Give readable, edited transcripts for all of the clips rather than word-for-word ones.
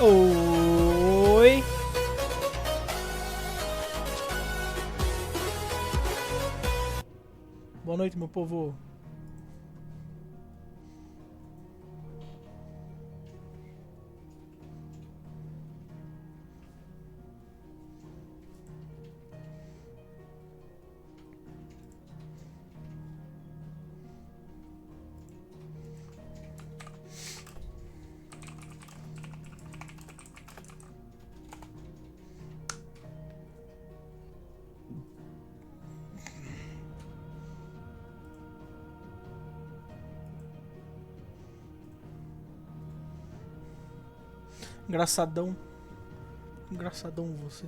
Oi. Boa noite, meu povo. Engraçadão. Engraçadão você.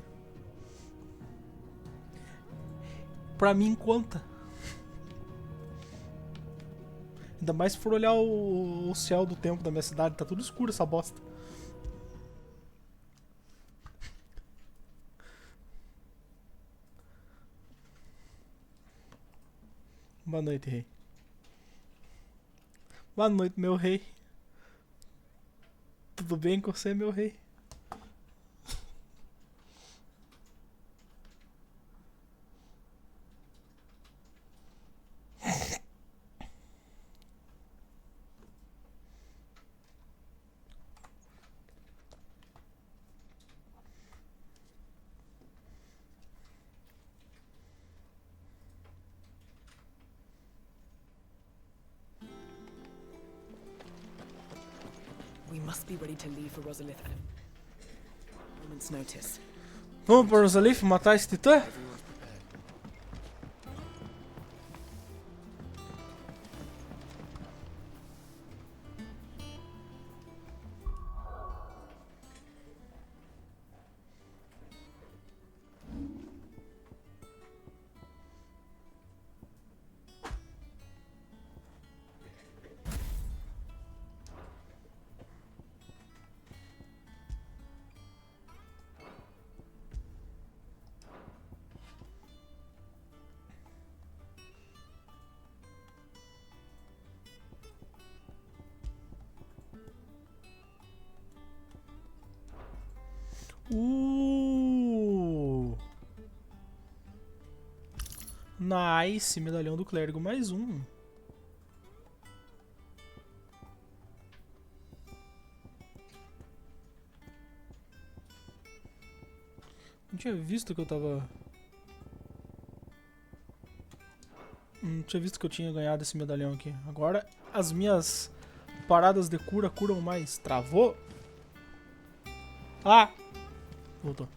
Pra mim conta. Ainda mais se for olhar o céu do tempo da minha cidade. Tá tudo escuro essa bosta. Boa noite, rei. Boa noite, meu rei. Tudo bem com você, meu rei? We must be ready to leave for Rosalith at a moment's notice. Vamos para Rosalith matar esse titã? Everyone's prepared. Nice, medalhão do clérigo, mais um. Não tinha visto que eu tava... Não tinha visto que eu tinha ganhado esse medalhão aqui. Agora as minhas paradas de cura curam mais. Travou? Ah! Voltou.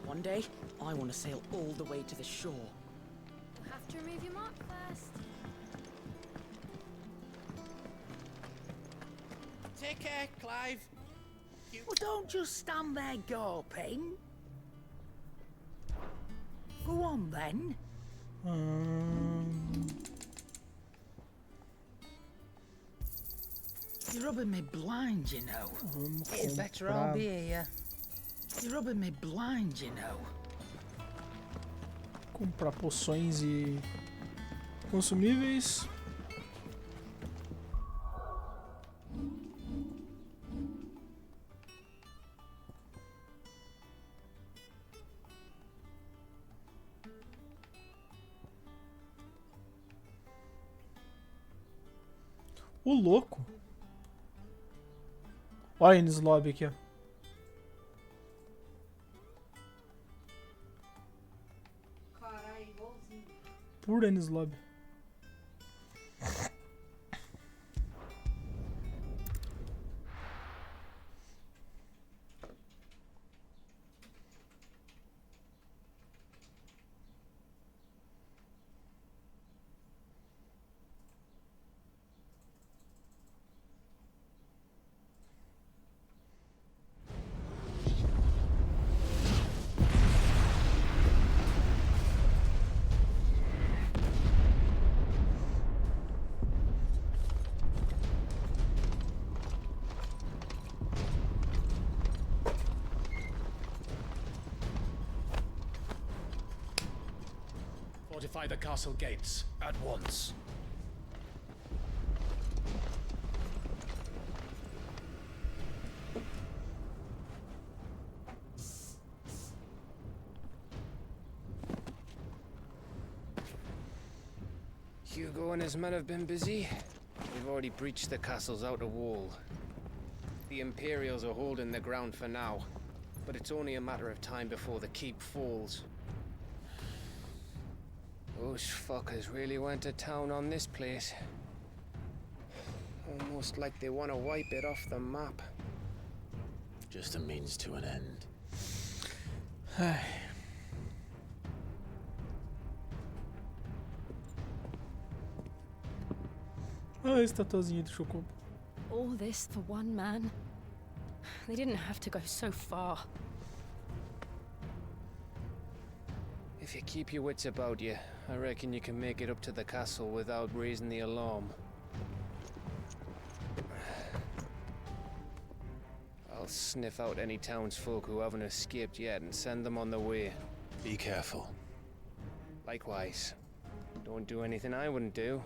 One day, I want to sail all the way to the shore. You'll have to remove your mark first. Take care, Clive. Well, don't just stand there gawping. Go on then. You're rubbing me blind, you know. Vamos It's better I'll comprar. be here. You're rubbing me blind, you know. Comprar poções e consumíveis. O louco. Olha Enes Lobby aqui, ó. Puro Enes Lobby. Fortify the castle gates at once. Hugo and his men have been busy. We've already breached the castle's outer wall. The Imperials are holding the ground for now, but it's only a matter of time before the keep falls. Those fuckers really went to town on this place. Almost like they want to wipe it off the map. Just a means to an end. Ah, a estatuazinha de Chocobo. All this for one man? They didn't have to go so far. If you keep your wits about you, I reckon you can make it up to the castle without raising the alarm. I'll sniff out any townsfolk who haven't escaped yet and send them on their way. Be careful. Likewise. Don't do anything I wouldn't do.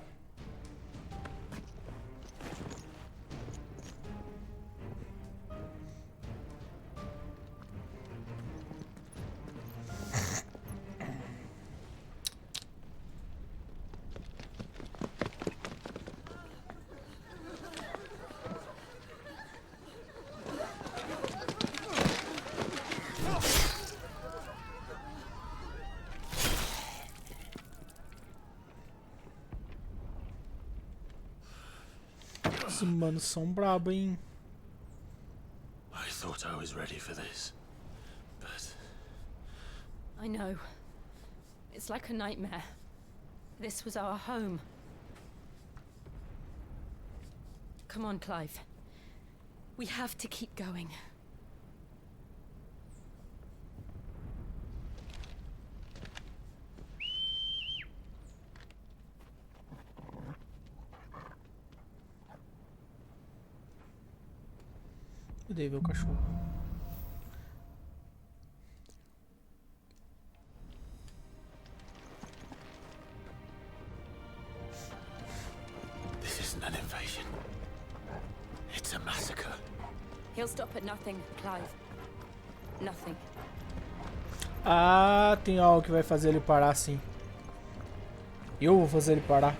Esses manos são brabo, hein? I thought I was ready for this, but I know. It's like a nightmare. This was our home. Come on, Clive. We have to keep going. Eu dei ver o cachorro. this isn't an invasion. It's a massacre. He'll stop at nothing, Clive. Nothing. Ah, tem algo que vai fazer ele parar sim. Eu vou fazer ele parar.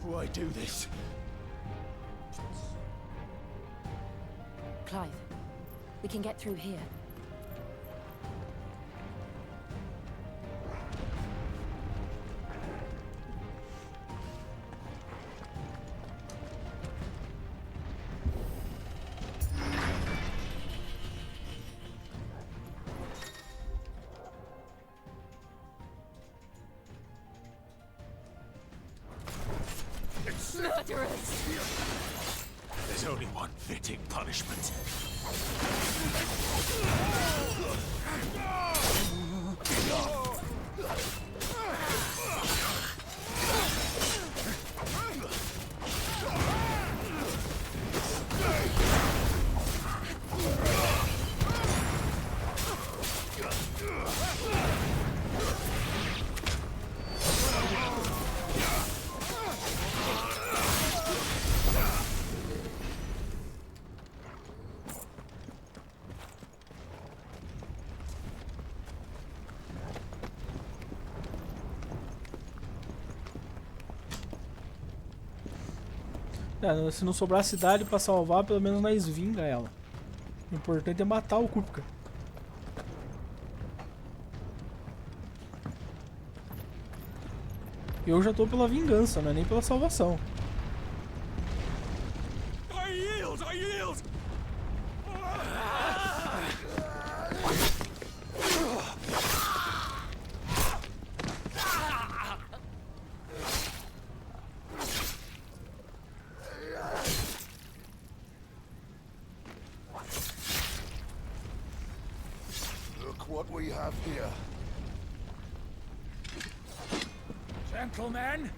Why do this? Clive, we can get through here. Murderers! There's only one fitting punishment. É, se não sobrar cidade pra salvar, pelo menos nós vinga ela. O importante é matar o Kupka. Eu já tô pela vingança, não é nem pela salvação. I yield! I yield! Look what we have here. Gentlemen,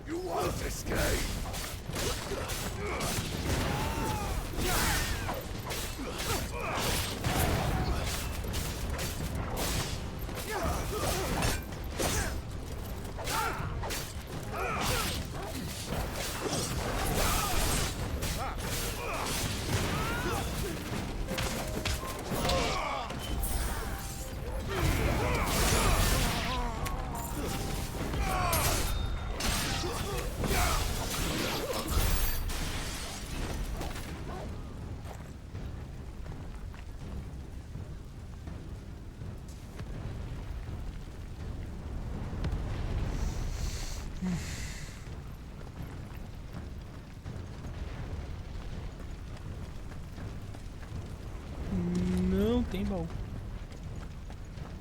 You won't escape. tem baú.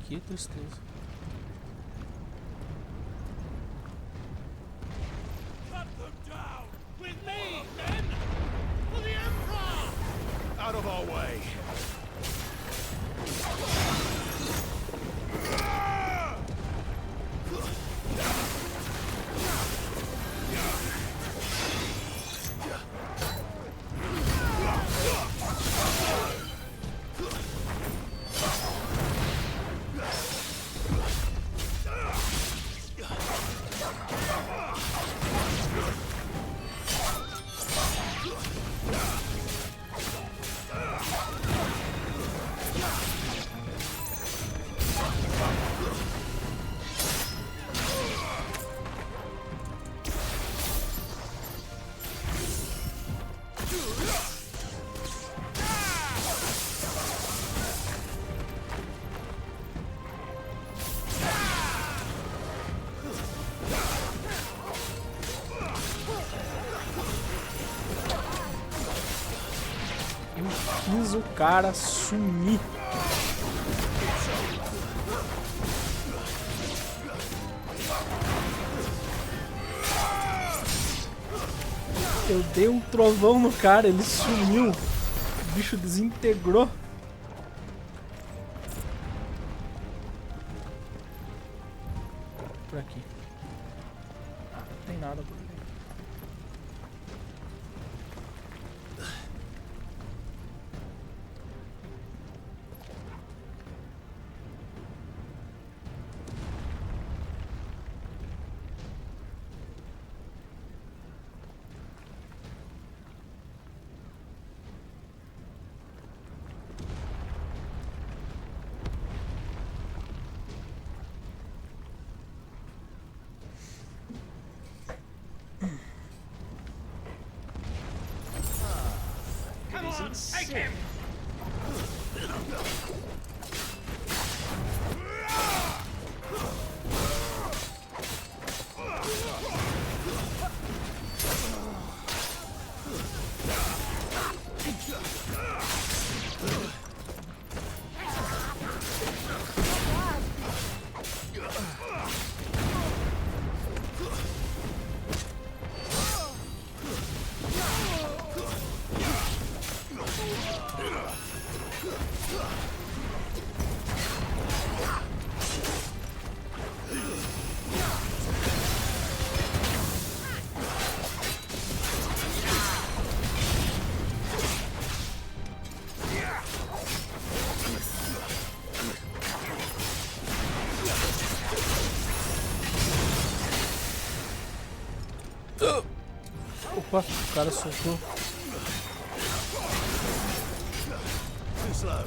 Que tristeza. Cut them down! With me, men! For the Emperor! Out of our way! Fiz o cara sumir. Eu dei um trovão no cara, ele sumiu. O bicho desintegrou. Por aqui. Ah, não tem nada por aqui. Take him! Opa, o cara soltou. Too slow.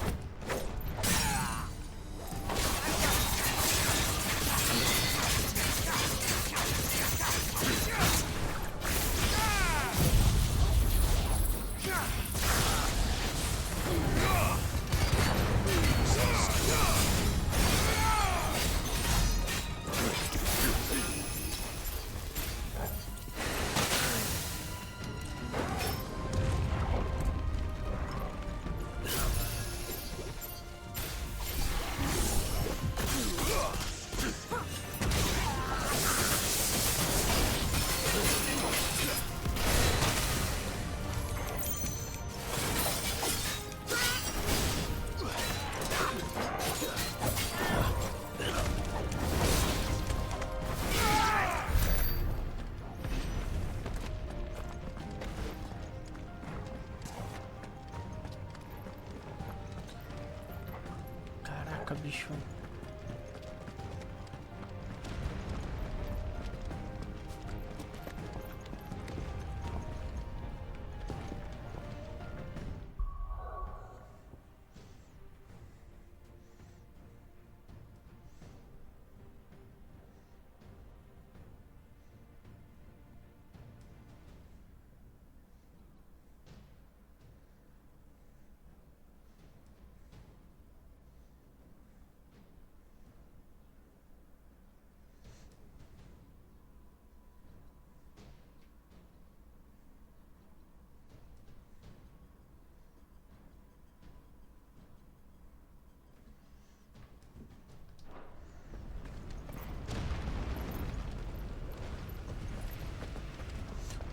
Caraca, bicho.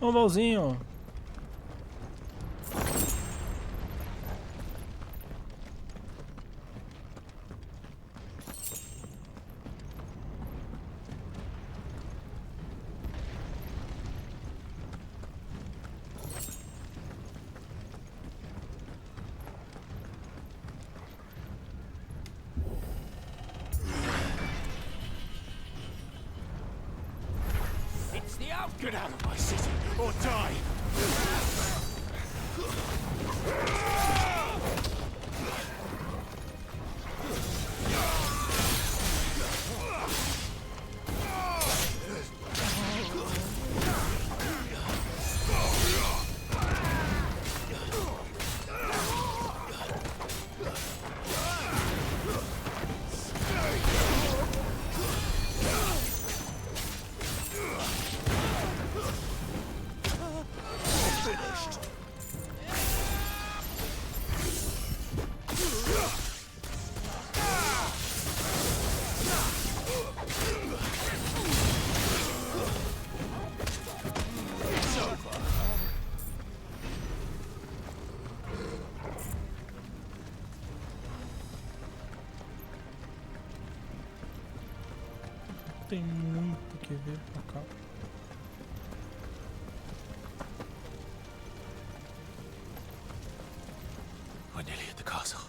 Ovalzinho. Get out of my city or die! Tem muito que ver pra cá. We're nearly at the castle.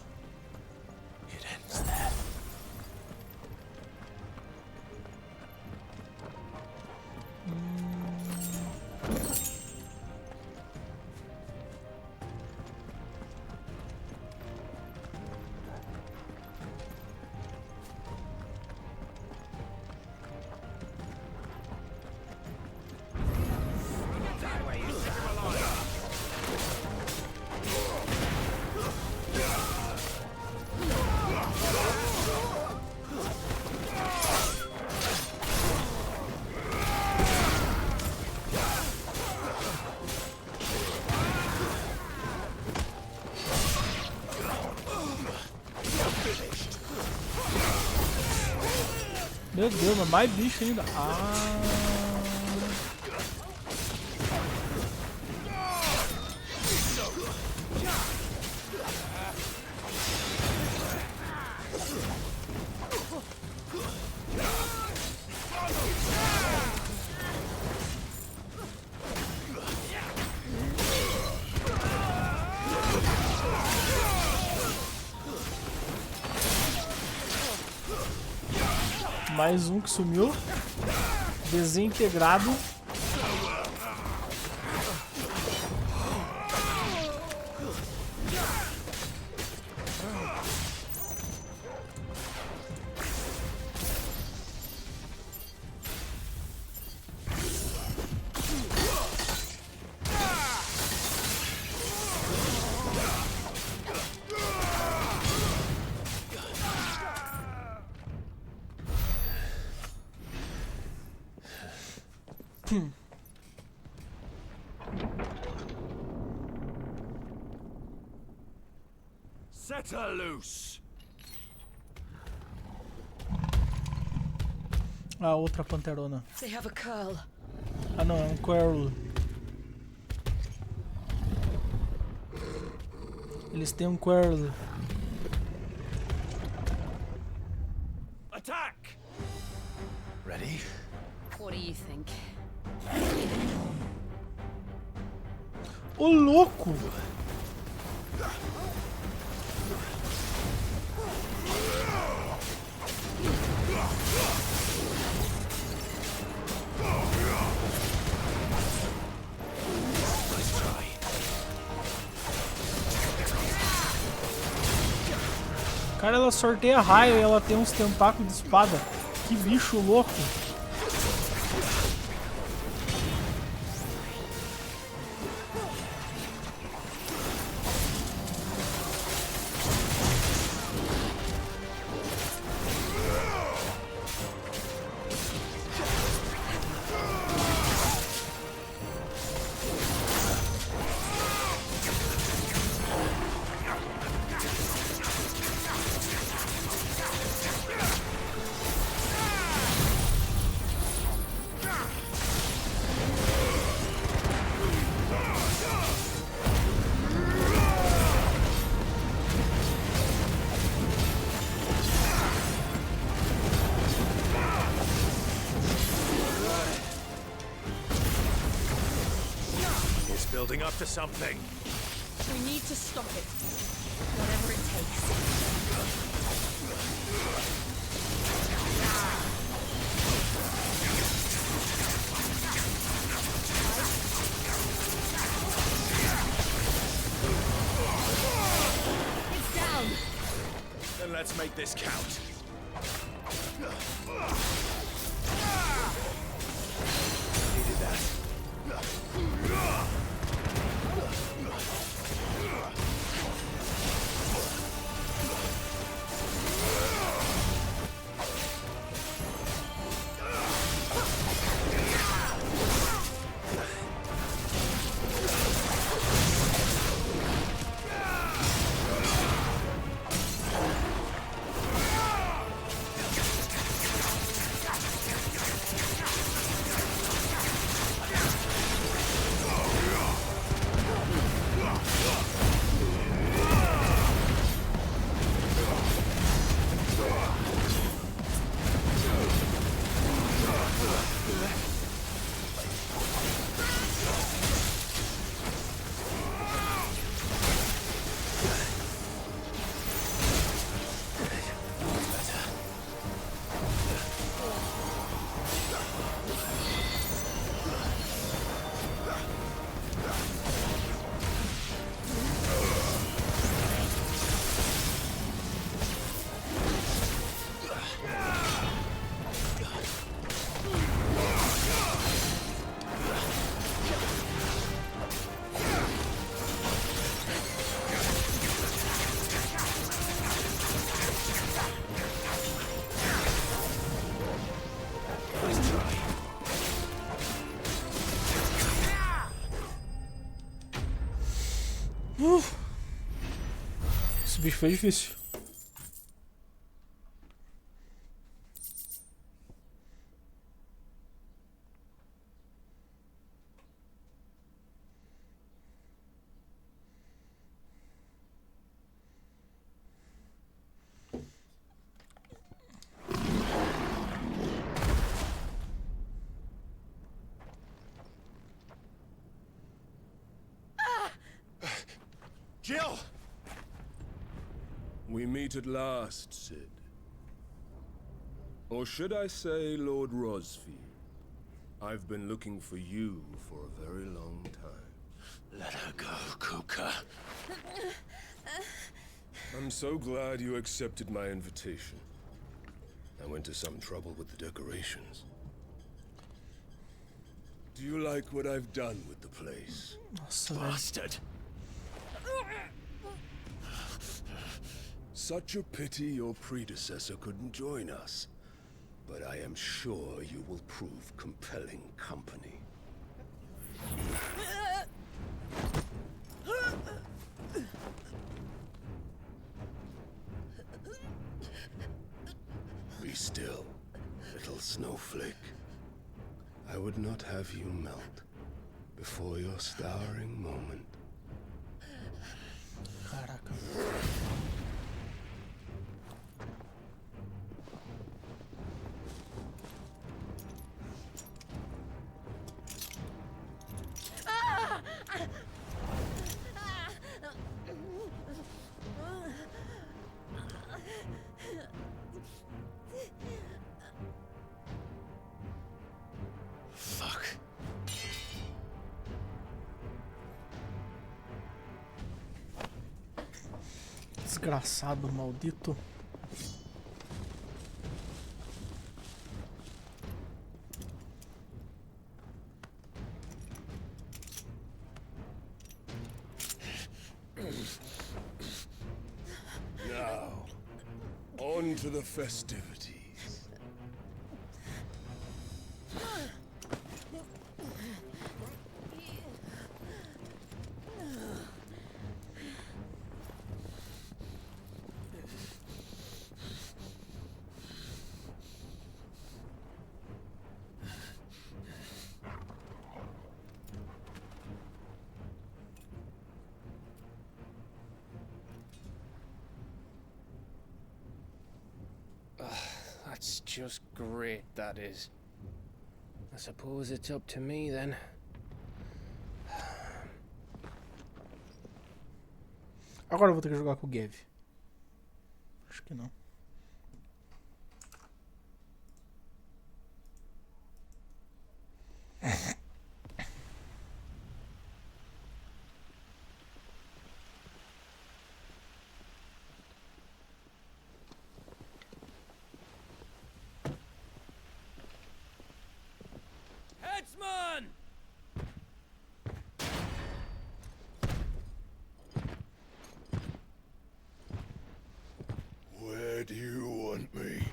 It ends there. Meu Deus, mas mais bicho ainda. Ah. Mais um que sumiu. Desintegrado. Set her loose. A outra panterona. They have a curl. Ah não, é um Quirl. Eles têm um Quirl. Attack! Ready? What do you think? Ô louco! Cara, ela sorteia raio e ela tem uns tentáculos de espada. Que bicho louco! is building up to something. We need to stop it. Whatever it takes. It's down. Then let's make this count. Needed that. Esse bicho foi difícil. Jill! We meet at last, Sid. Or should I say, Lord Rosfield? I've been looking for you for a very long time. Let her go, Kuka. I'm so glad you accepted my invitation. I went to some trouble with the decorations. Do you like what I've done with the place? Nossa, velho. Bastard. Such a pity your predecessor couldn't join us. But I am sure you will prove compelling company. Be still, little snowflake. I would not have you melt before your starring moment. Caraca. Fuck. Desgraçado, maldito. Now, on to the festivities. That's just great, that is. I suppose it's up to me then. Agora eu vou ter que jogar com o Gav. Acho que não. Headsman! Where do you want me?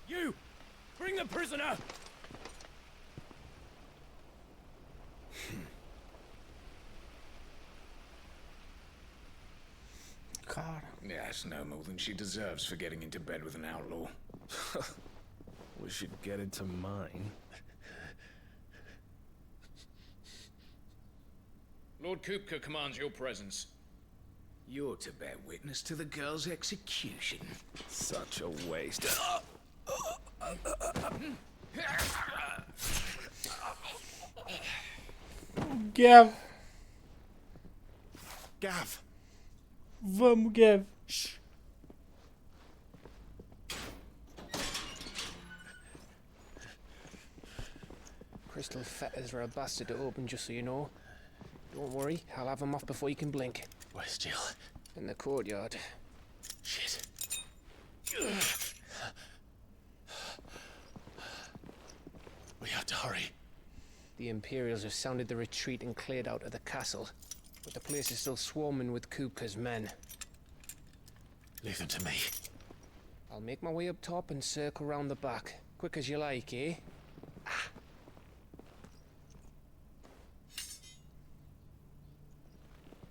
You! Bring the prisoner! Cara. Yes, no more than she deserves for getting into bed with an outlaw. We should get into mine. Lord Kupka commands your presence. You're to bear witness to the girl's execution. Such a waste. Gav. Gav! Vamos, Gav. Shh! Crystal fetters are a bastard to open, just so you know. Don't worry, I'll have them off before you can blink. Where's Jill? In the courtyard. Shit. We have to hurry. The Imperials have sounded the retreat and cleared out of the castle. But the place is still swarming with Kupka's men. Leave them to me. I'll make my way up top and circle round the back. Quick as you like, eh?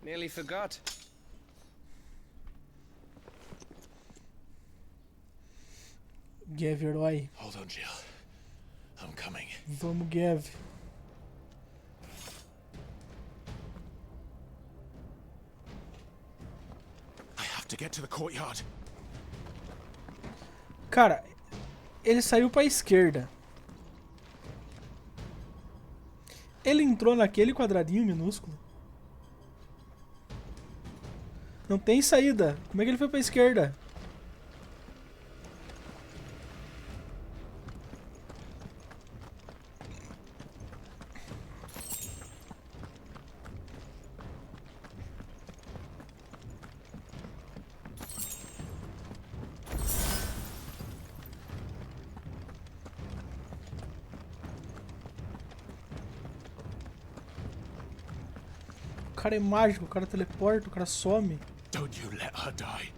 Nearly forgot. Gav, herói. Hold on, Jill. I'm coming. Vamos, Gav. I have to get to the courtyard. Cara, ele saiu pra esquerda. Ele entrou naquele quadradinho minúsculo. Não tem saída. Como é que ele foi pra esquerda? O cara é mágico, o cara teleporta, o cara some. Don't you let her die.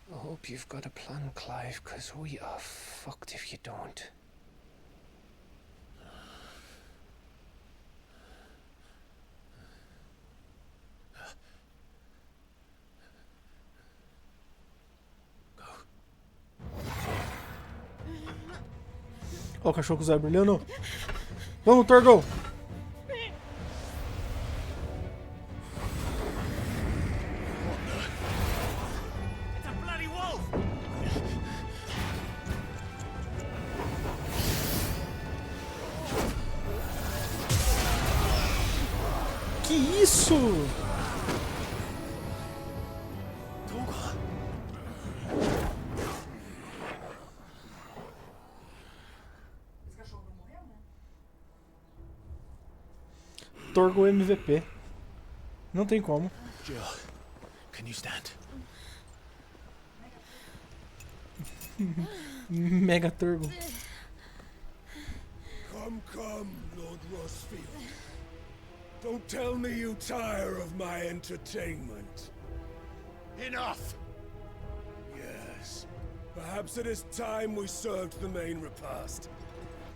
I hope you've got a plan, Clive, because we are fucked if you don't. Ó, o cachorro com os olhos brilhando. Vamos, Torgo! It's a bloody wolf! Que isso? Torgo MVP. Não tem como. Jill, can you stand? Mega Torgo. Come, Lord Rossfield. Don't tell me you tire of my entertainment. Enough! Yes. Perhaps it is time we served the main repast.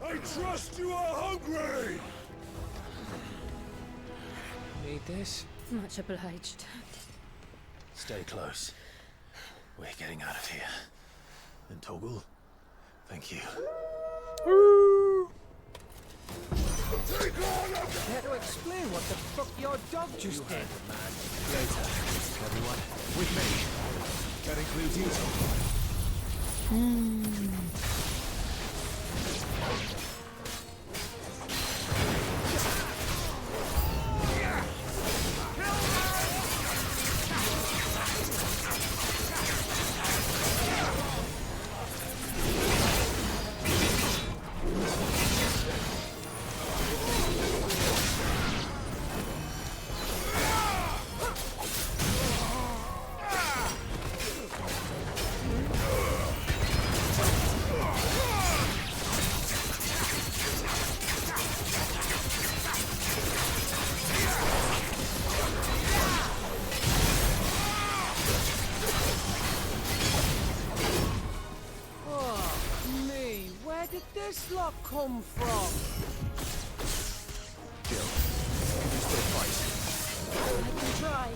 I trust you are hungry! Need this? Much obliged. Stay close. We're getting out of here. And Toggle, thank you. Care to explain what the fuck your dog just did? Later, everyone. With me. That includes you. Where did this lot come from? Jill, can you still fight? I can try.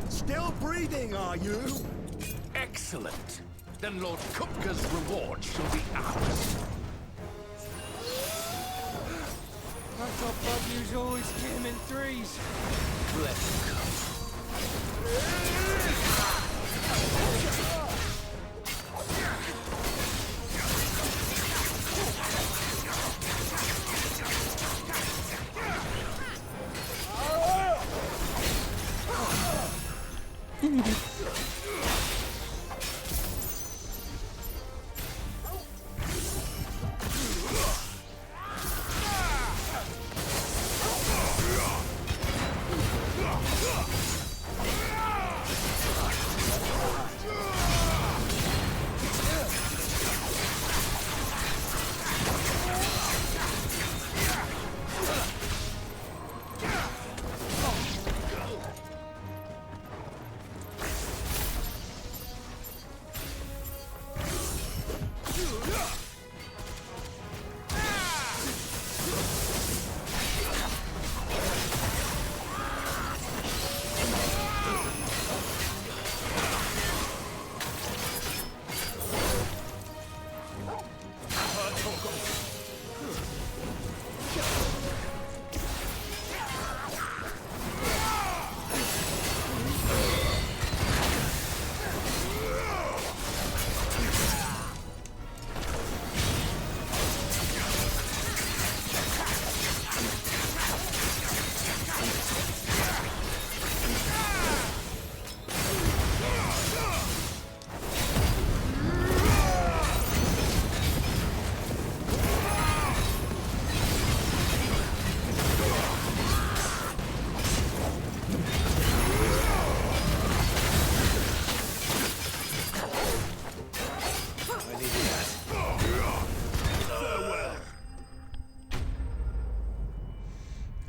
Still breathing, are you? Excellent. Then Lord Kupka's reward shall be ours. I thought bad news always came in threes. Bless you.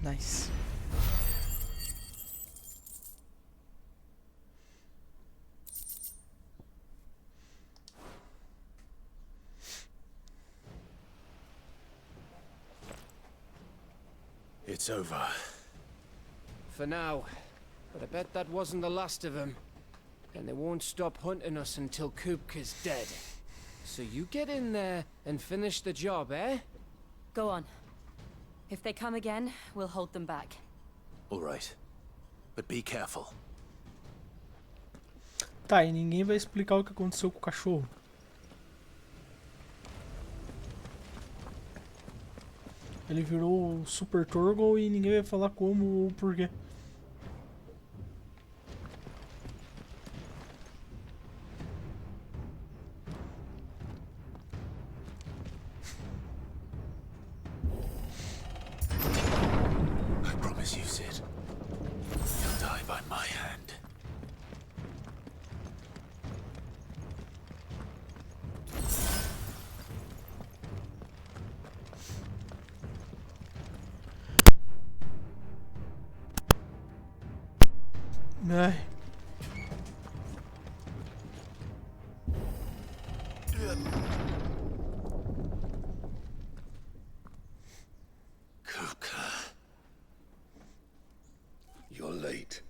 Nice. It's over. For now. But I bet that wasn't the last of them. And they won't stop hunting us until Kupka's dead. So you get in there and finish the job, eh? Go on. If they come again, we'll hold them back. All right. But be careful. Tá, e ninguém vai explicar o que aconteceu com o cachorro. Ele virou o Super Torgo e ninguém vai falar como ou porquê. I promise you, Sid. You'll die by my hand. Ai. Kuka. You're late.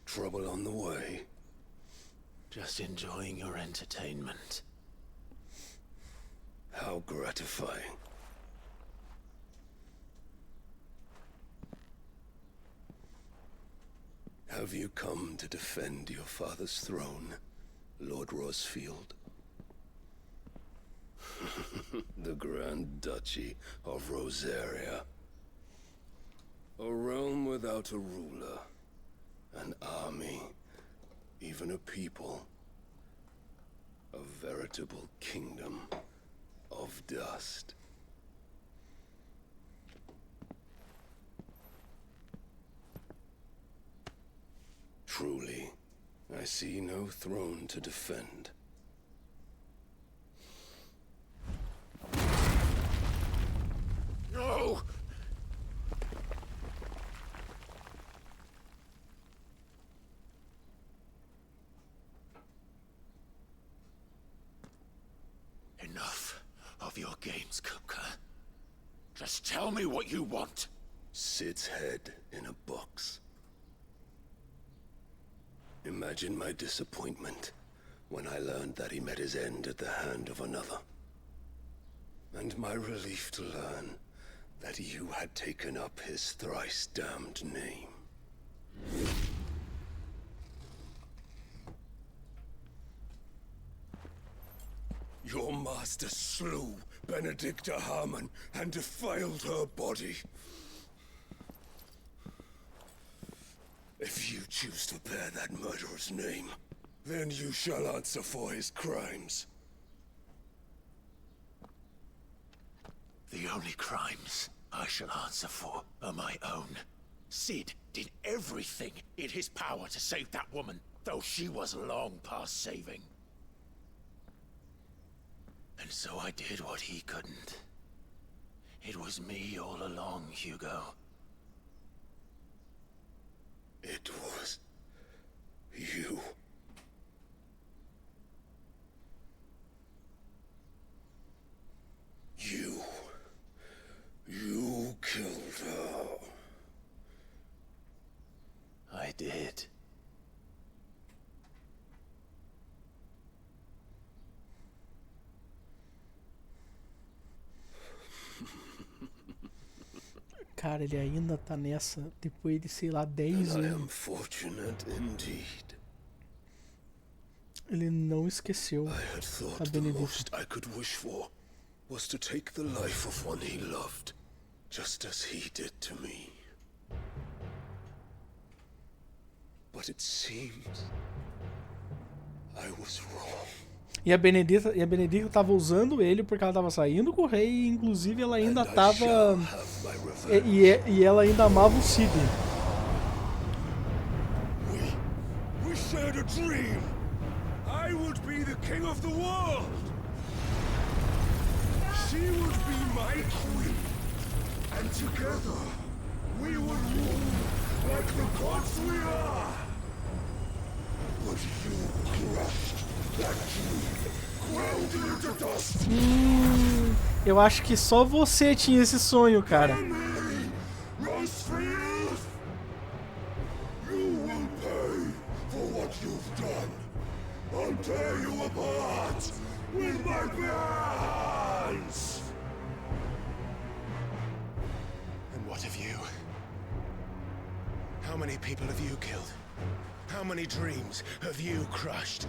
Trouble on the way. Just enjoying your entertainment. How gratifying. Have you come to defend your father's throne, Lord Rosfield? The Grand Duchy of Rosaria. A realm without a ruler, an army, even a people. A veritable kingdom of dust. Truly, I see no throne to defend. No! Enough of your games, Kuka. Just tell me what you want. Sid's head in a box. Imagine my disappointment when I learned that he met his end at the hand of another. And my relief to learn that you had taken up his thrice damned name. Your master slew Benedicta Harmon and defiled her body. If you choose to bear that murderer's name, then you shall answer for his crimes. The only crimes I shall answer for are my own. Sid did everything in his power to save that woman, though she was long past saving. And so I did what he couldn't. It was me all along, Hugo. It was you. You killed her. I did. Cara, ele ainda tá nessa depois de, sei lá, 10 And I anos. am fortunate indeed. Ele não esqueceu I had a thought the Benedita. most I could wish for was to take the life of one he loved, just as he did to me. But it seems I was wrong. E a Benedita tava usando ele porque ela tava saindo com o rei e inclusive ela ainda tava... E ela ainda amava o Cid. We shared a dream. I would be the king of the world. She would be my queen. And together, we would rule like the gods we are. But you crushed that dream, ground it into dust. Eu acho que só você tinha esse sonho, cara. Rosfield, you will pay for what you've done. I'll tear you apart with my bare hands. And what of you? How many people have you killed? How many dreams have you crushed?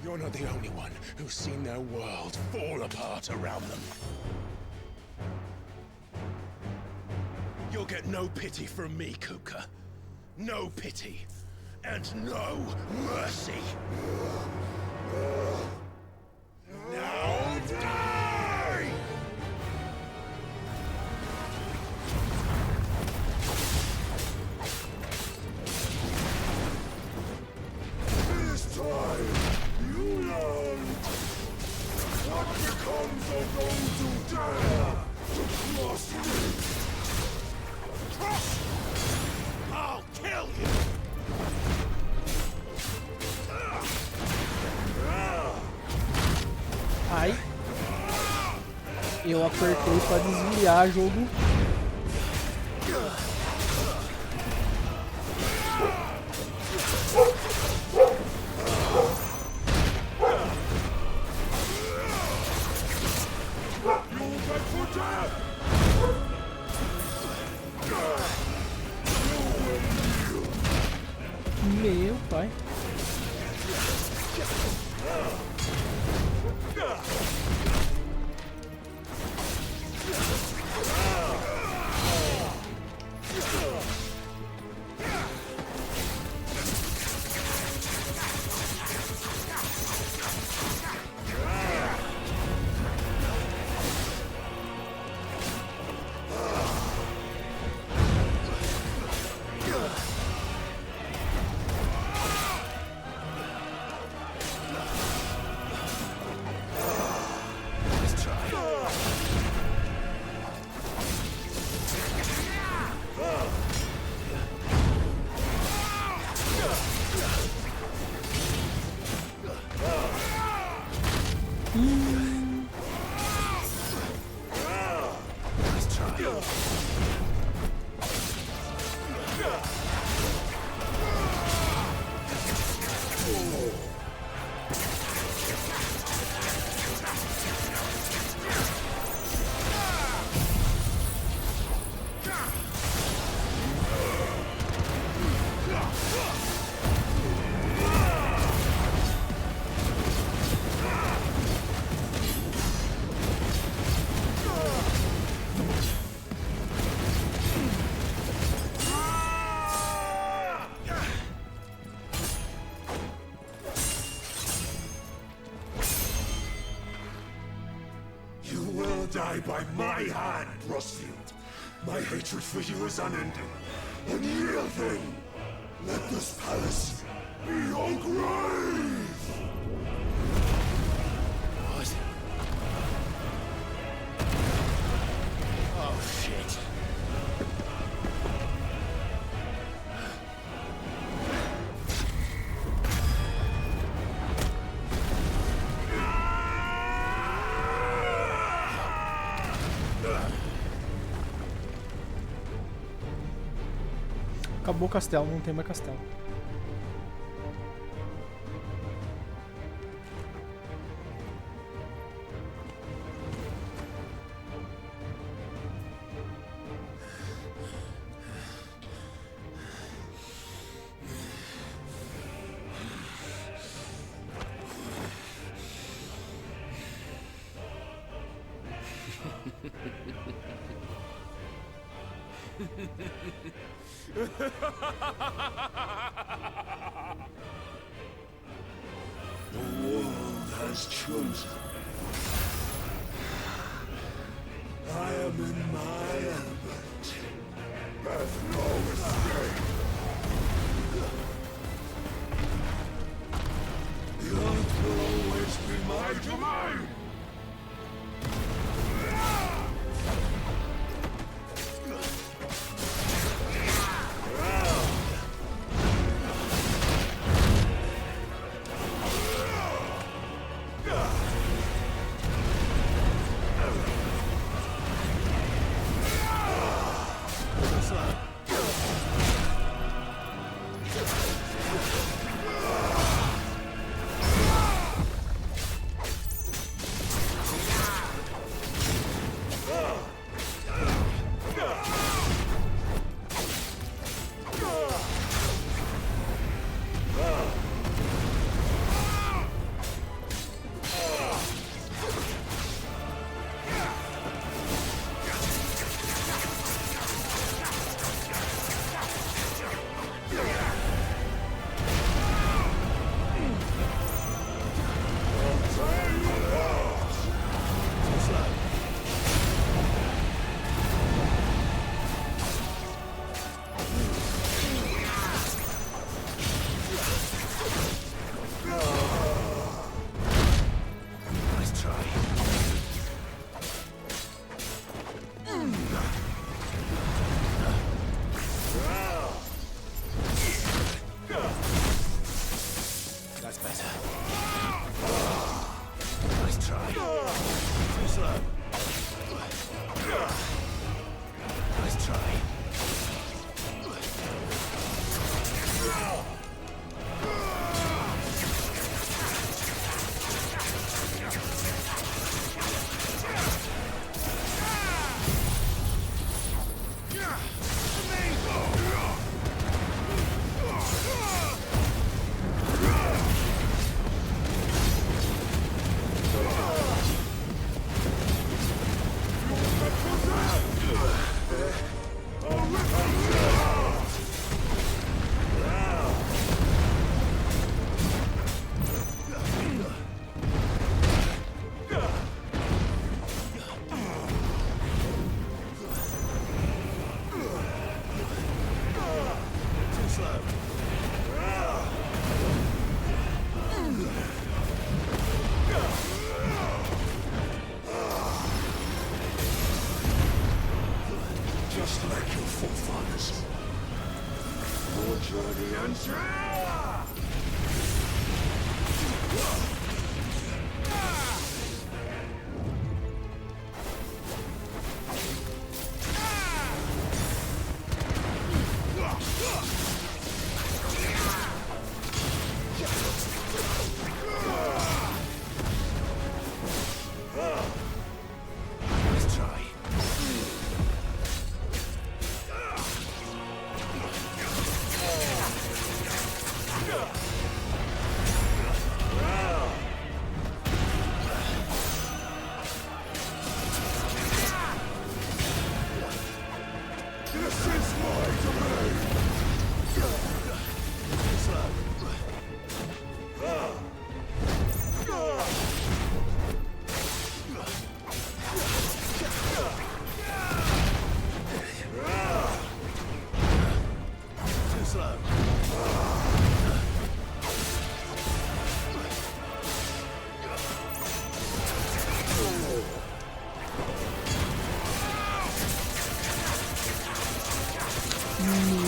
Your You're not the only one who's seen their world fall apart around them. You'll get no pity from me, Kupka. No pity. And no mercy. Now die! This time, you learn what becomes of those who dare to cross me. I'll kill you! Ai. Eu apertei pra desviar jogo. Meu pai. Die by my hand, Rosfield. My hatred for you is unending. And real thing. Let this palace be your grave! What? Oh, shit. Acabou o castelo, não tem mais castelo. The world has chosen. I am in my element. There's no escape. The earth will always be my domain.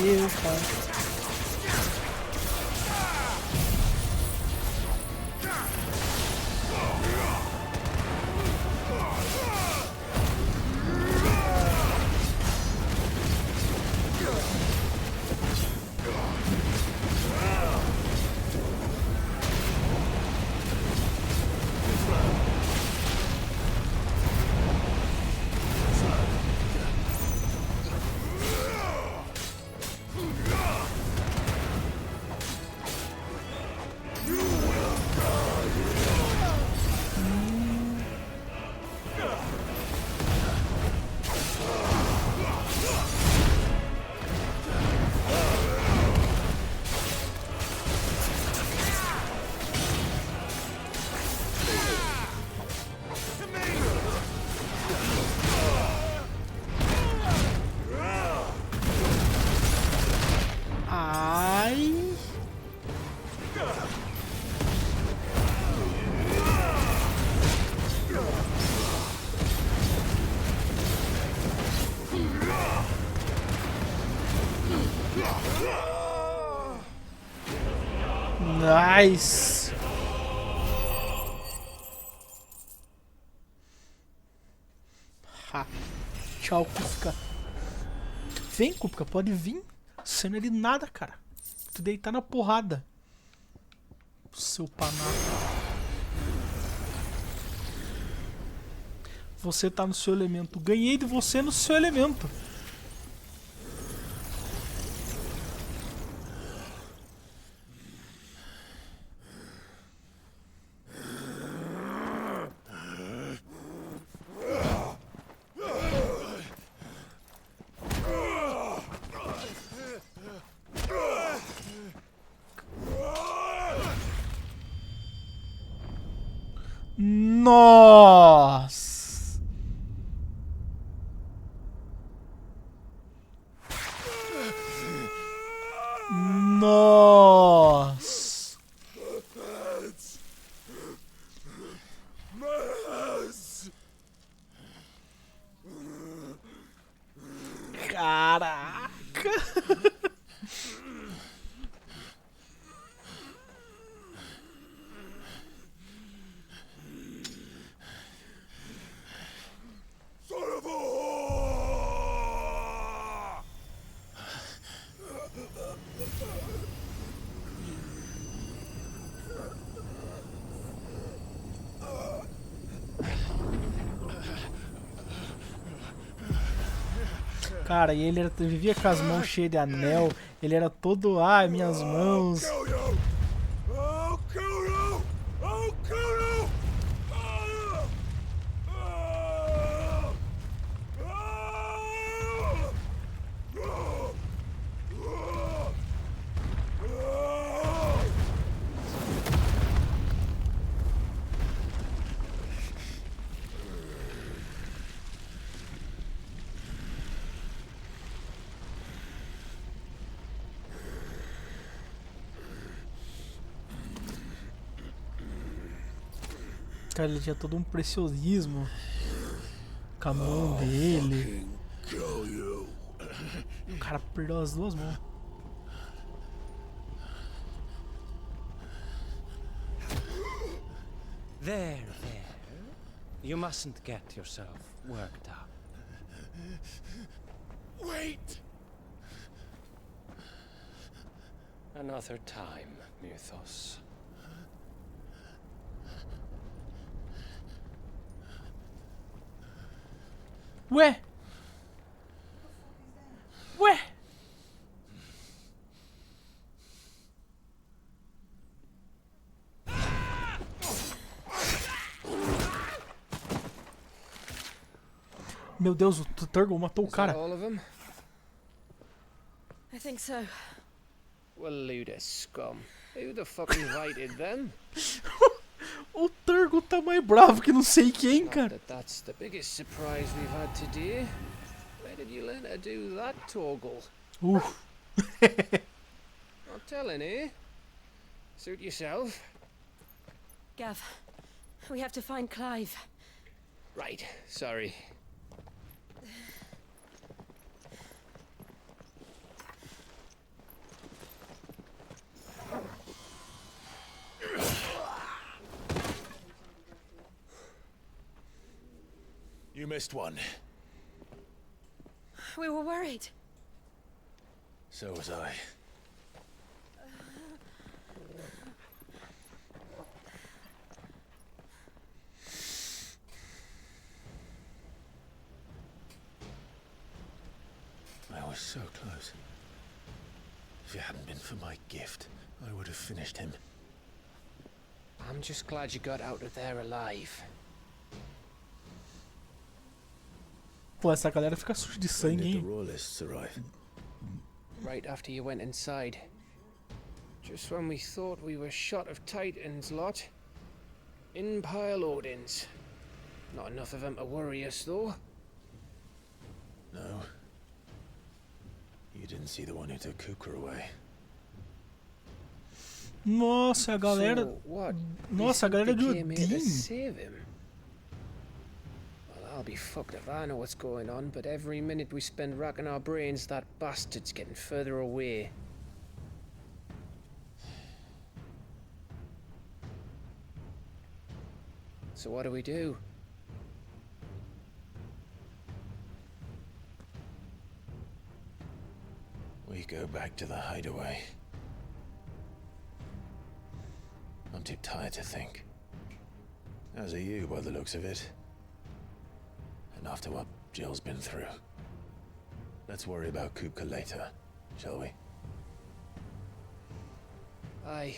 Meu pai. Nice. Ha. Tchau, Kupka. Vem, Kupka, pode vir. Você não é de nada, cara. Tu deitar na porrada. Seu panaca. Você tá no seu elemento. Ganhei de você no seu elemento. Nossa! Nossa! Caraca! Cara, e ele vivia com as mãos cheias de anel, ele era todo, ai, minhas mãos. Cara, ele tinha todo um preciosismo com a mão dele. O cara perdeu as duas mãos. There. You mustn't get yourself worked up. Wait! Another time, Mythos. Ué? Ué? Meu Deus, o Turgle matou o Is that cara. all of them? I think so. Well, load of scum. Who the fuck invited them? O Turgle tá mais bravo que não sei quem, Not cara. that that's the biggest surprise we've had today. Where did you learn to do that, Torgal? Not telling, eh? Suit yourself. Gav, we have to find Clive. Right, sorry. You missed one. We were worried. So was I. I was so close. If it hadn't been for my gift, I would have finished him. I'm just glad you got out of there alive. Pô, essa galera fica suja de When sangue, did the hein? royalists arrive? Right after you went inside. Just when we thought we were shot of Titans lot. In pile Odins. Not enough of them to worry us though. No. You didn't see the one who took Kukra away. Nossa, a galera... So, what? Nossa, a You think galera de they came here to Odin. save him? Well, I'll be fucked if I know what's going on, but every minute we spend racking our brains, that bastard's getting further away. So what do we do? We go back to the hideaway. I'm too tired to think. As are you, by the looks of it. And after what Jill's been through. Let's worry about Kupka later, shall we? Aye.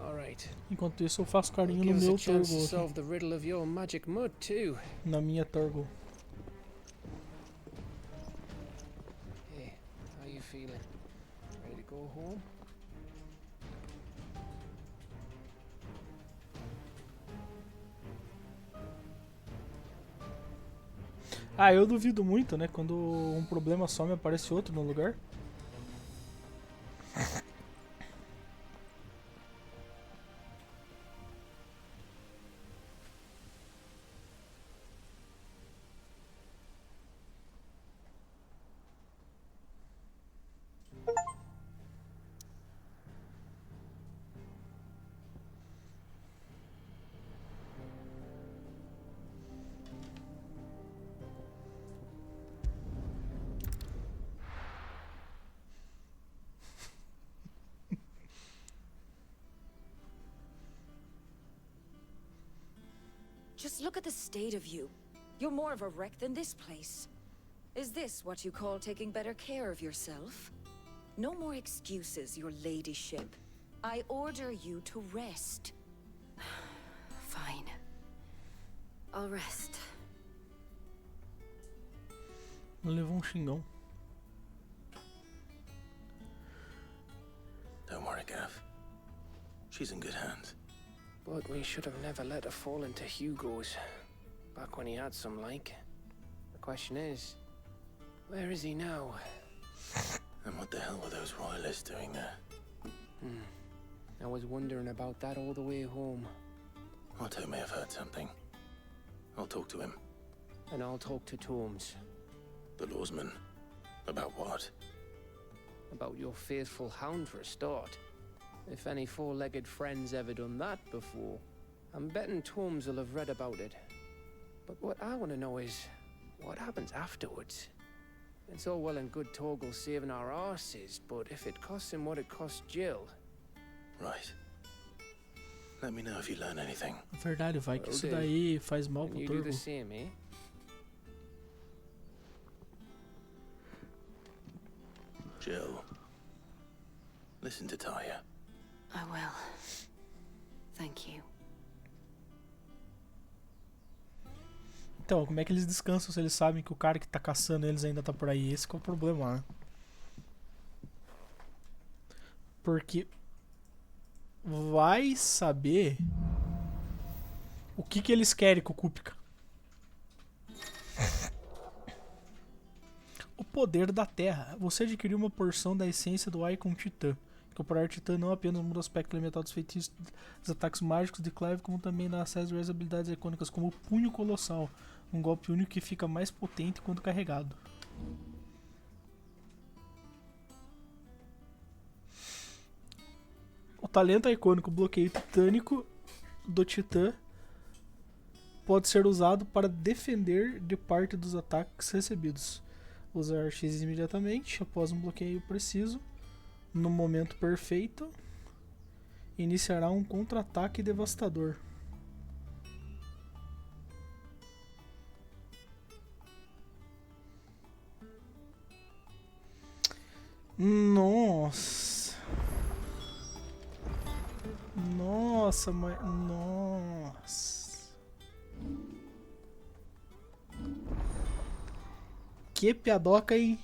Alright. Enquanto isso, eu faço carinho no Give us meu a chance to Turgle. solve the riddle of your magic mud too. Na minha Turgle. Hey, how you feeling? Ready to go home? Ah, eu duvido muito, né? Quando um problema some, aparece outro no lugar. Just look at the state of you. You're more of a wreck than this place. Is this what you call taking better care of yourself? No more excuses, your ladyship. I order you to rest. Fine. I'll rest. Levou um xingão. Don't worry, Gav. She's in good hands. But we should have never let her fall into Hugo's. Back when he had some like. The question is, where is he now? And what the hell were those royalists doing there? I was wondering about that all the way home. Otto may have heard something. I'll talk to him. And I'll talk to Tomes. The lawsman. About what? About your faithful hound for a start. If any four-legged friend's ever done that before. I'm betting Torms will have read about it. But what I want to know is, what happens afterwards? It's all well and good Torgal saving our arses, but if it costs him what it cost Jill... Right. Let me know if you learn anything. Verdade, vai que isso daí faz mal pro You do the Torgal. same, eh? Jill, listen to Taya. I will. Thank you. Então, como é que eles descansam se eles sabem que o cara que tá caçando eles ainda tá por aí? Esse que é o problema, né? Porque vai saber o que eles querem com o Kupka. O poder da terra. Você adquiriu uma porção da essência do Icon Titã. Incorporar Titã não apenas muda o aspecto elemental dos feitiços, dos ataques mágicos de Clive, como também dá acesso às habilidades icônicas, como o Punho Colossal. Um golpe único que fica mais potente quando carregado. O talento icônico bloqueio titânico do Titã pode ser usado para defender de parte dos ataques recebidos. Usar X imediatamente após um bloqueio preciso. No momento perfeito, iniciará um contra-ataque devastador. Nossa. Nossa, mas... Nossa. Que piadoca, hein?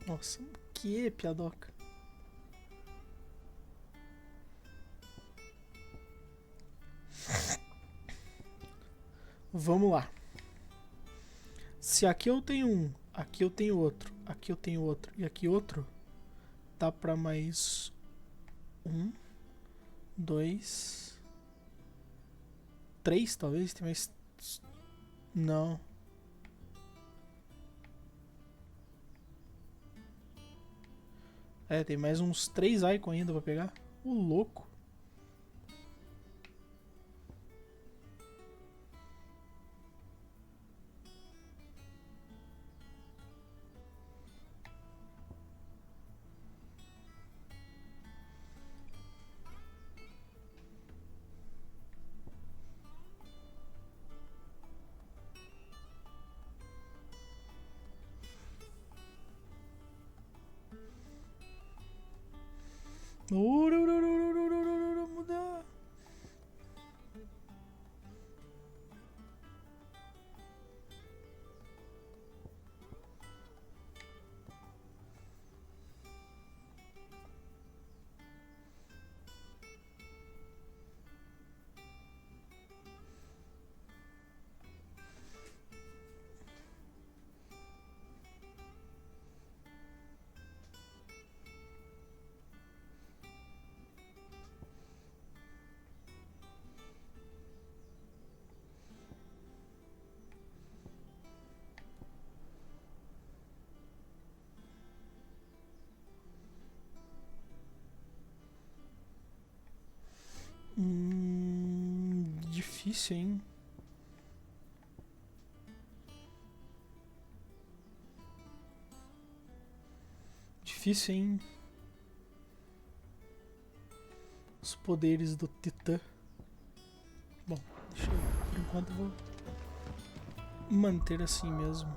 Nossa, que piadoca. Vamos lá. Se aqui eu tenho um, aqui eu tenho outro, aqui eu tenho outro e aqui outro, dá pra mais 1, 2, 3 talvez, tem mais... Não. É, tem mais uns 3 icons ainda pra pegar. O louco. Mudar. Difícil, hein? Difícil, hein? Os poderes do Titã. Bom, deixa eu... Por enquanto eu vou manter assim mesmo.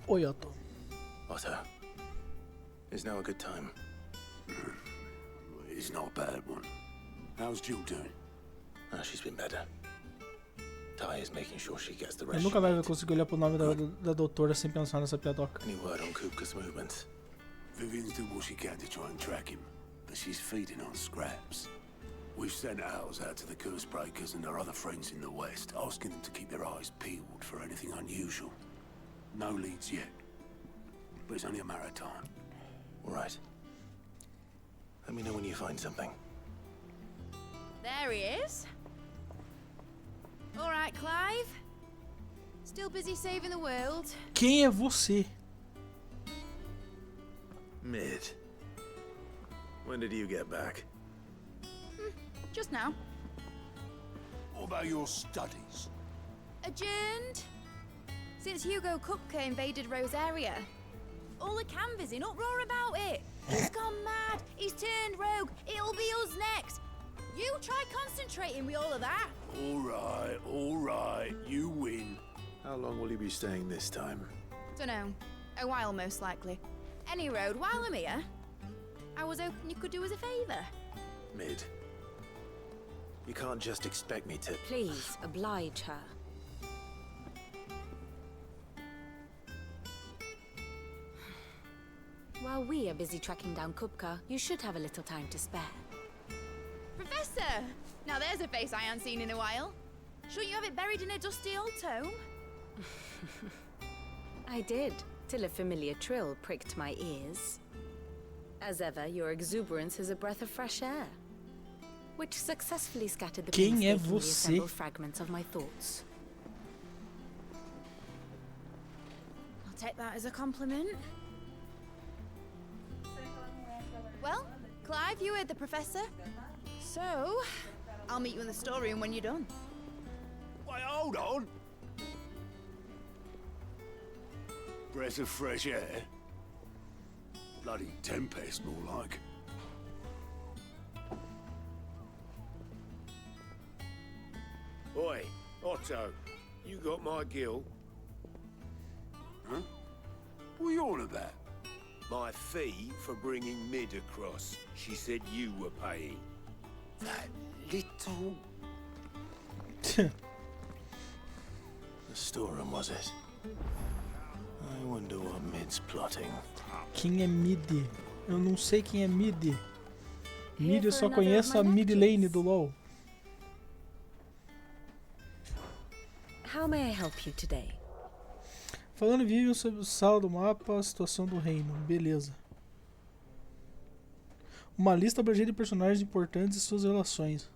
Oi, Otto. Otto, is now a good time? It's not a bad one. How's Jill doing? Oh, she's been better. Ty is making sure she gets the Eu rest nunca she mais needs. vou conseguir olhar pro nome da doutora sem pensar nessa piadoca. Any word on Kupka's movements? Vivian's doing what she can to try and track him, but she's feeding on scraps. We've sent ours out to the curse breakers and our other friends in the west, asking them to keep their eyes peeled for anything unusual. No leads yet, but it's only a matter of time. All right. Let me know when you find something. There he is. All right, Clive. Still busy saving the world. Quem é você? Mid. When did you get back? Just now. What about your studies? Adjourned. Since Hugo Kupka invaded Rosaria. All the canvassing, uproar about it. He's gone mad. He's turned rogue. It'll be us next. You try concentrating with all of that. All right, you win. How long will you be staying this time? Dunno. A while, most likely. Any road, while I'm here, I was hoping you could do us a favour. Mid. You can't just expect me to... Please, oblige her. While we are busy tracking down Kupka, you should have a little time to spare. Professor! Now there's a face I haven't seen in a while. Shouldn't you have it buried in a dusty old tome? I did, till a familiar trill pricked my ears. As ever, your exuberance is a breath of fresh air, which successfully scattered the Quem é painstakingly você? assembled fragments of my thoughts. I'll take that as a compliment. Well, Clive, you heard the professor. So, I'll meet you in the storeroom when you're done. Wait, hold on. Breath of fresh air? Bloody tempest, more like. Oi, Otto, you got my gill? Huh? What are you on about? My fee for bringing Mid across. She said you were paying. That little... The storeroom, was it? I wonder what Mid's plotting. Quem é Mid? Eu não sei quem é Mid. Mid, eu só conheço a mid lane do LoL. How may I help you today? Falando vídeo sobre o sala do mapa, a situação do reino. Beleza. Uma lista abrangente de personagens importantes e suas relações.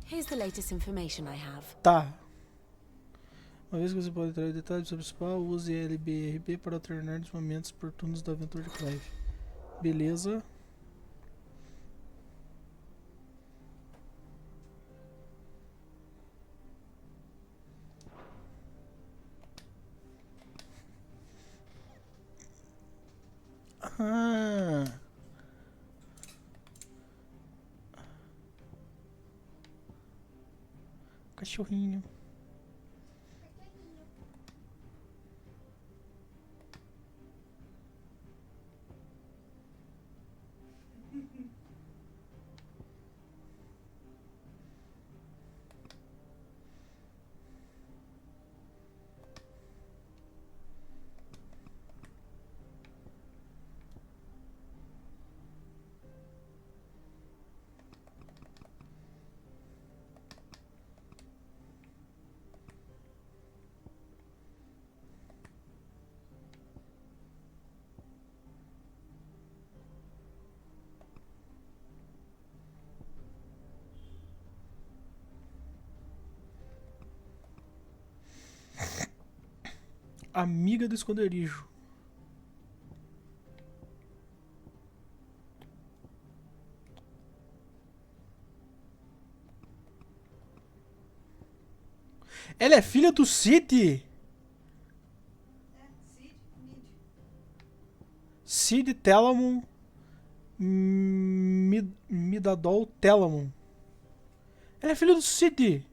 Here's the latest information I have. Tá. Uma vez que você pode trazer detalhes sobre o principal, use LBRB para alternar os momentos oportunos da aventura de Clive. Beleza. Ah. Cachorrinho. Amiga do esconderijo. Ela é filha do Cid? Cid Telamon Midadol Telamon. Ela é filha do Cid.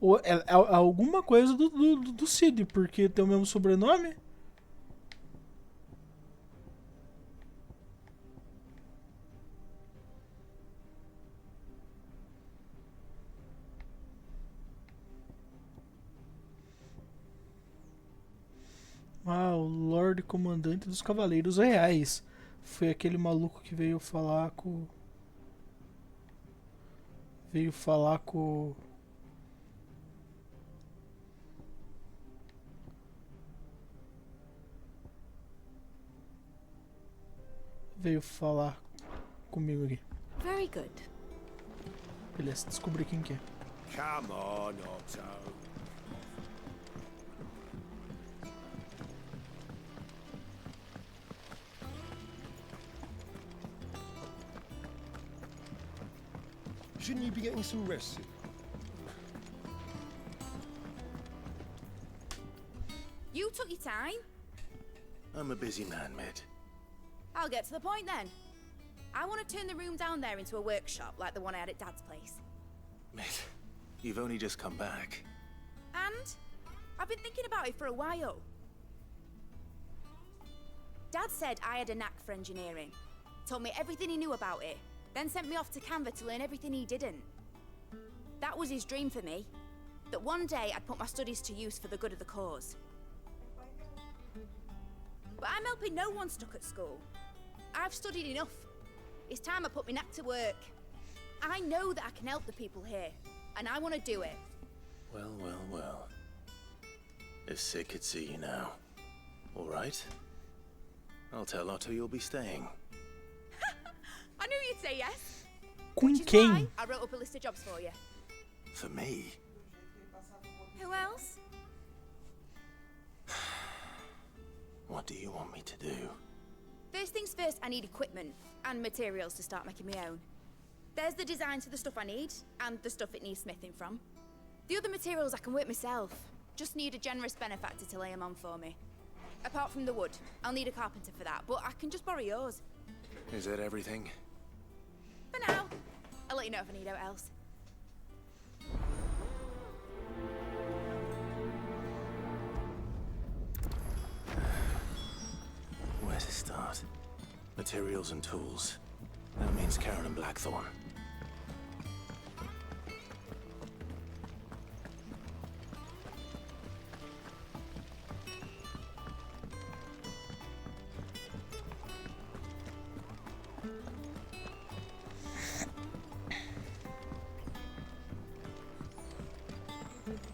Ou é alguma coisa do Cid, porque tem o mesmo sobrenome. Ah, o Lorde Comandante dos Cavaleiros Reais. Foi aquele maluco que veio falar com... Veio falar com... Veio falar comigo aqui. Very good. Beleza, descobri quem que é. Come on, Otto. Shouldn't you be getting some rest soon? You took your time. I'm a busy man, Mid. I'll get to the point then. I want to turn the room down there into a workshop like the one I had at Dad's place. Mid, you've only just come back. And I've been thinking about it for a while. Dad said I had a knack for engineering. Told me everything he knew about it. Then sent me off to Canva to learn everything he didn't. That was his dream for me. That one day I'd put my studies to use for the good of the cause. But I'm helping no one stuck at school. I've studied enough. It's time I put my knack to work. I know that I can help the people here, and I want to do it. Well, well, well. If Sid could see you now. All right. I'll tell Otto you'll be staying. I knew you'd say yes. Com Which is quem? why I wrote up a list of jobs for you. For me? Who else? What do you want me to do? First things first, I need equipment and materials to start making my own. There's the designs for the stuff I need, and the stuff it needs smithing from. The other materials I can work myself. Just need a generous benefactor to lay them on for me. Apart from the wood, I'll need a carpenter for that, but I can just borrow yours. Is that everything? For now. I'll let you know if I need out else. Where to start? Materials and tools. That means Karen and Blackthorn.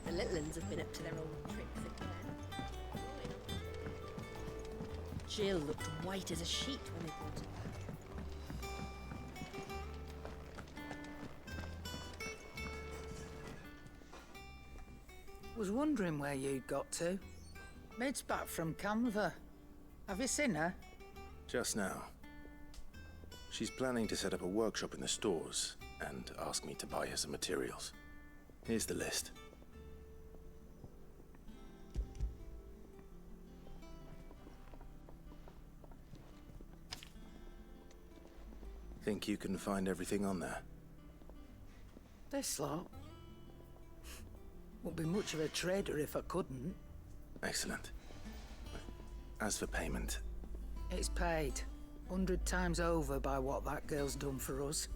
The little uns have been up to their old tricks again. Jill looked white as a sheet when they brought her back. Was wondering where you'd got to. Mid's back from Canva. Have you seen her? Just now. She's planning to set up a workshop in the stores and ask me to buy her some materials. Here's the list. Think you can find everything on there? This lot. Wouldn't be much of a trader if I couldn't. Excellent. As for payment, It's paid 100 times over by what that girl's done for us.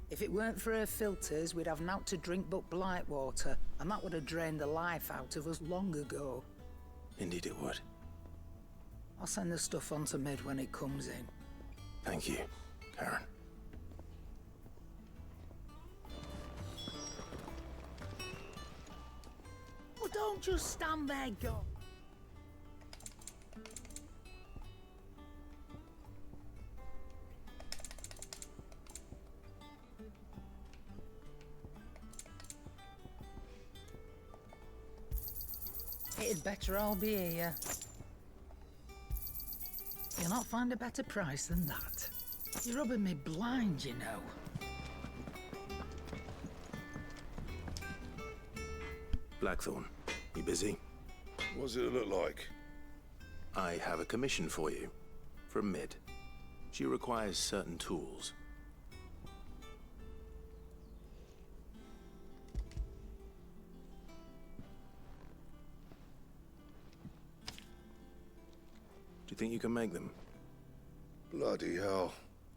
If it weren't for her filters, we'd have naught to drink but blight water, and that would have drained the life out of us long ago. indeed it would. I'll send the stuff on to Mid when it comes in. Thank you, Karen. Well, don't just stand there, go. It'd better all be here. You'll not find a better price than that. You're rubbing me blind, you know. Blackthorn, you busy? What's it look like? I have a commission for you. From Mid. She requires certain tools. Do you think you can make them? Bloody hell.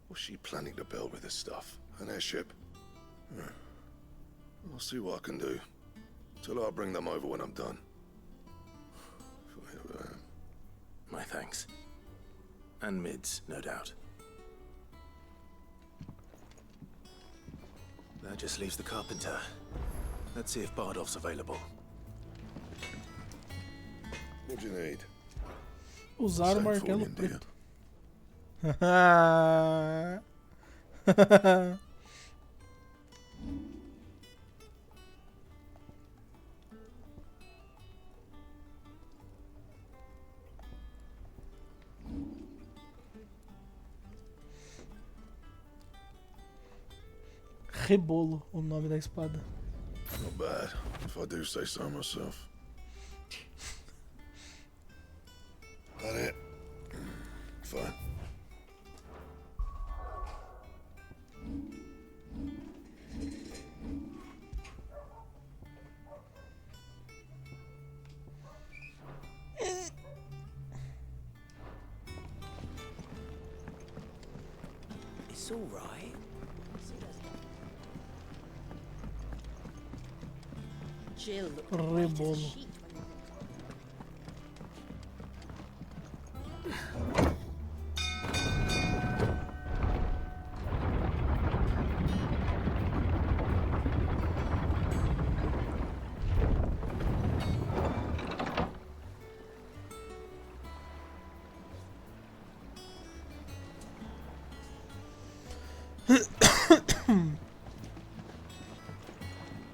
What's she planning to build with this stuff? An airship? I'll see what I can do. Till I'll bring them over when I'm done. My thanks. And Mid's, no doubt. That just leaves the carpenter. Let's see if Bardolph's available. What do you need? Usar o Same for martelo you, dear. preto. Rebolo, o nome da espada. Not bad, if I do say so myself. That it? Fine. It's all right. Jill looked Rebolo. white as a sheet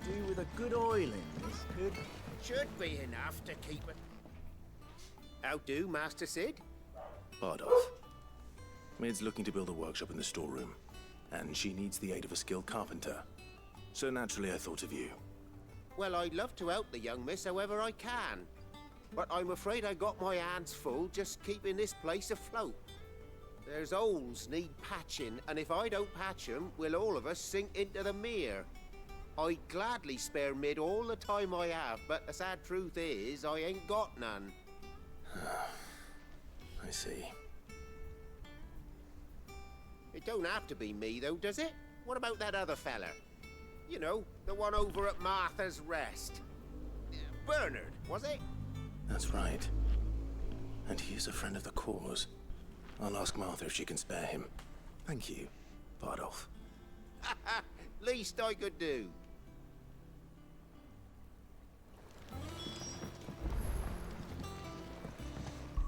Do with a good oiling, this could. Should be enough to keep it. How do, Master Sid? Bardolph. Mid's looking to build a workshop in the storeroom, and she needs the aid of a skilled carpenter. So naturally I thought of you. Well, I'd love to help the young miss however I can. But I'm afraid I got my hands full just keeping this place afloat. There's holes need patching, and if I don't patch 'em, we'll all of us sink into the mere. I'd gladly spare Mid all the time I have, but the sad truth is, I ain't got none. I see. It don't have to be me, though, does it? What about that other fella? You know, the one over at Martha's Rest. Bernard, was it? That's right. And he is a friend of the cause. I'll ask Martha if she can spare him. Thank you, Bardolph. Least I could do.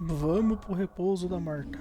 Vamos pro repouso da Marta.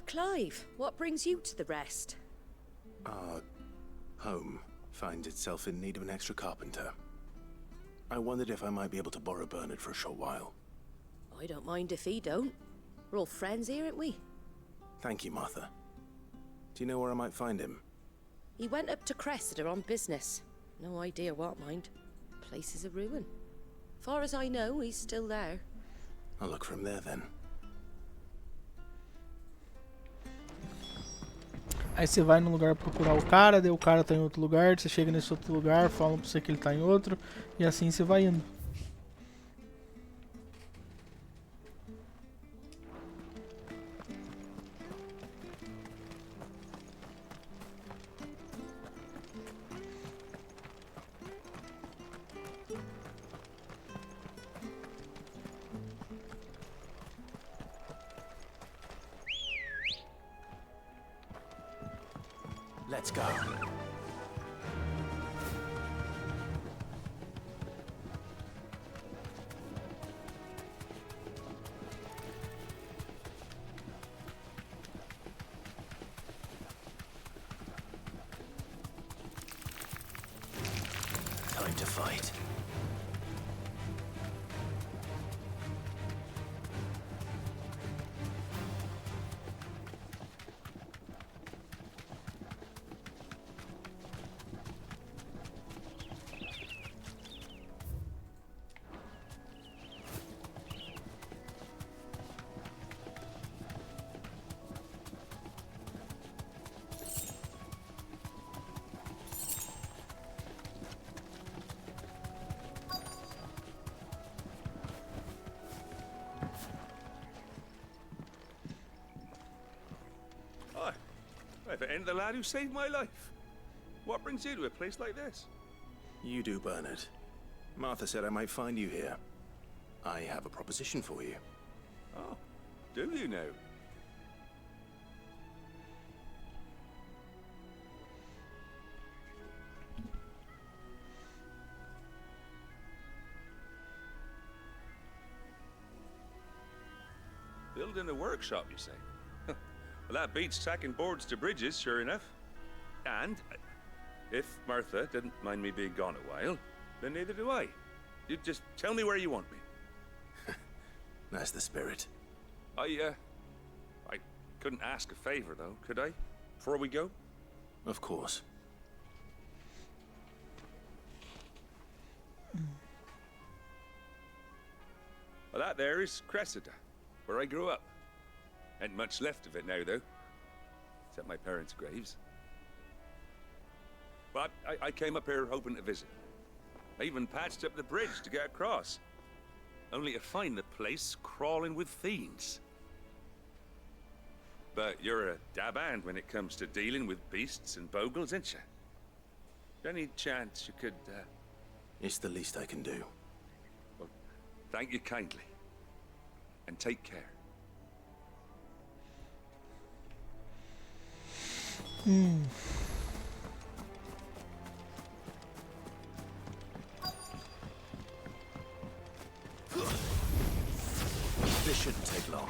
Clive, what brings you to the rest? Our home finds itself in need of an extra carpenter. I wondered if I might be able to borrow Bernard for a short while. I don't mind if he don't. We're all friends here, aren't we? Thank you, Martha. Do you know where I might find him? He went up to Cressida on business. No idea what, mind. Place is a ruin. Far as I know, he's still there. I'll look for him there then. Aí você vai num lugar procurar o cara, daí o cara tá em outro lugar, você chega nesse outro lugar, falam pra você que ele tá em outro, e assim você vai indo. Let's go. Time to fight. If it ain't the lad who saved my life. What brings you to a place like this? You do, Bernard. Martha said I might find you here. I have a proposition for you. Oh, do you now? Building a workshop, you say? Well, that beats tacking boards to bridges, sure enough. And if Martha didn't mind me being gone a while, then neither do I. You just tell me where you want me. That's the spirit. I couldn't ask a favor, though, could I? Before we go? Of course. Well, that there is Cressida, where I grew up. Ain't much left of it now, though. Except my parents' graves. But I came up here hoping to visit. I even patched up the bridge to get across. Only to find the place crawling with fiends. But you're a dab hand when it comes to dealing with beasts and bogles, ain't you? Any chance you could, It's the least I can do. Well, thank you kindly. And take care. This shouldn't take long.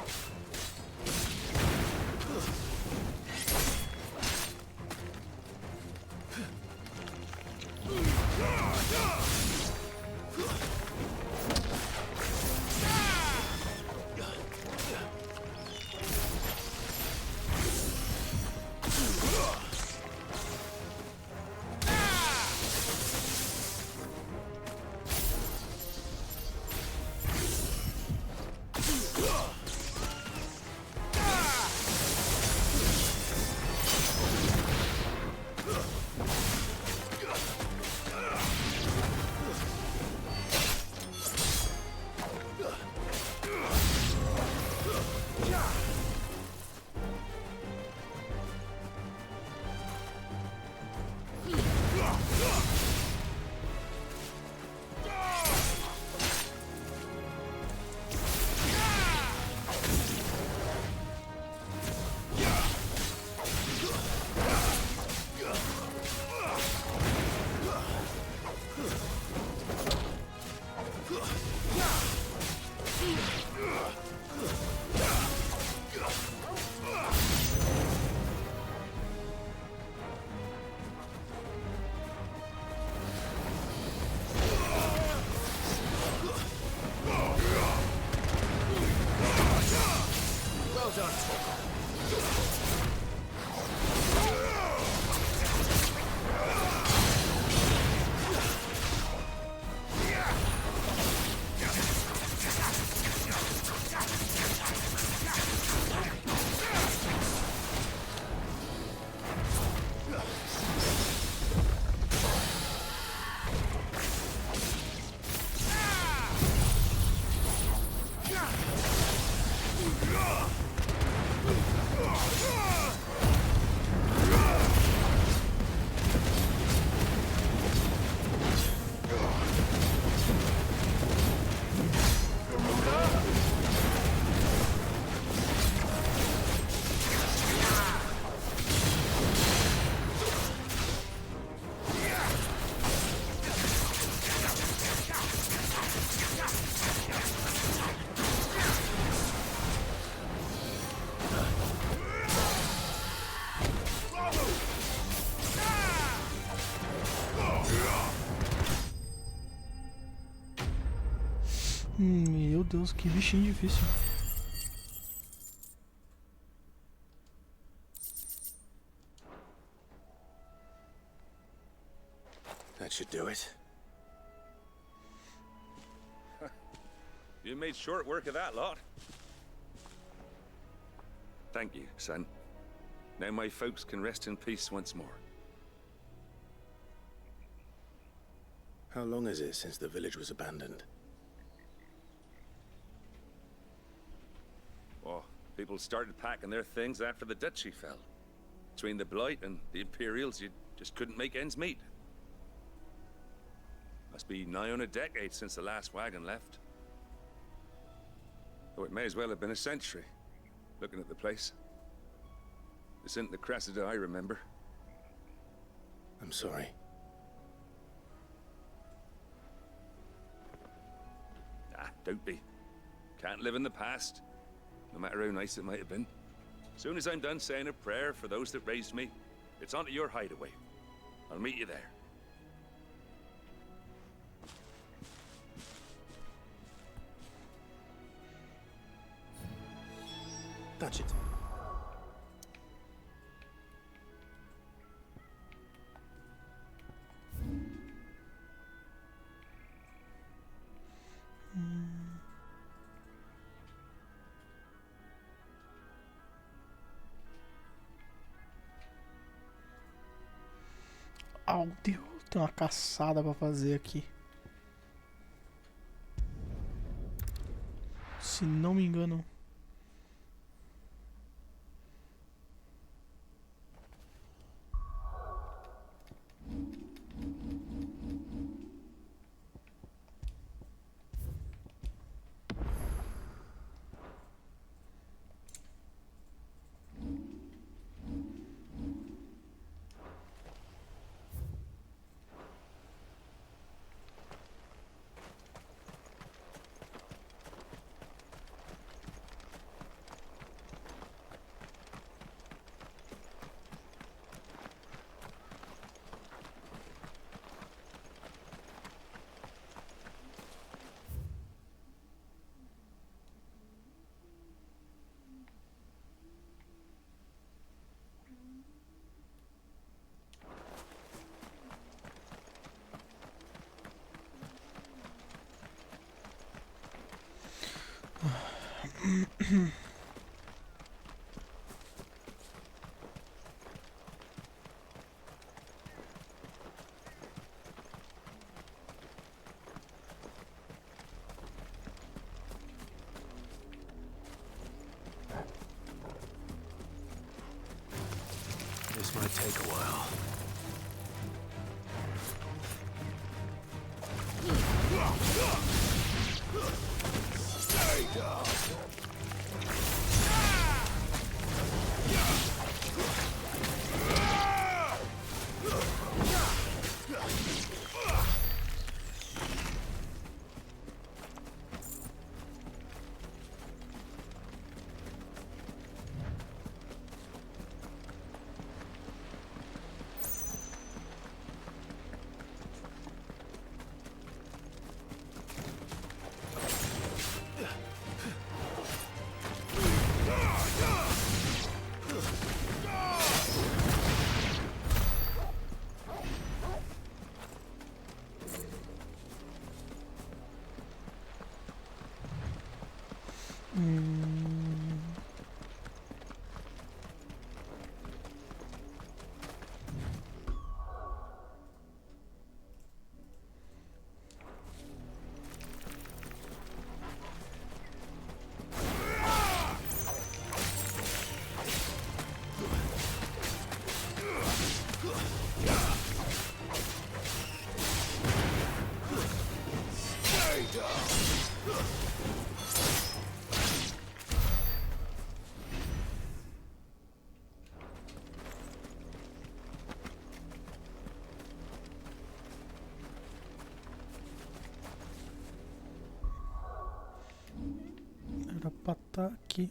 Meu Deus, que bichinho difícil. That should do it. You made short work of that lot. Thank you, son. Now my folks can rest in peace once more. How long is it since the village was abandoned? Oh, people started packing their things after the duchy fell. Between the Blight and the Imperials, you just couldn't make ends meet. Must be nigh on a decade since the last wagon left. Oh, it may as well have been a century, looking at the place. This isn't the Cressida I remember. I'm sorry. Ah, don't be. Can't live in the past, no matter how nice it might have been. Soon as I'm done saying a prayer for those that raised me, it's onto your hideaway. I'll meet you there. Touch it. Oh, Deus, tem uma caçada pra fazer aqui. Se não me engano. This might take a while. Stay down. Era pra estar aqui.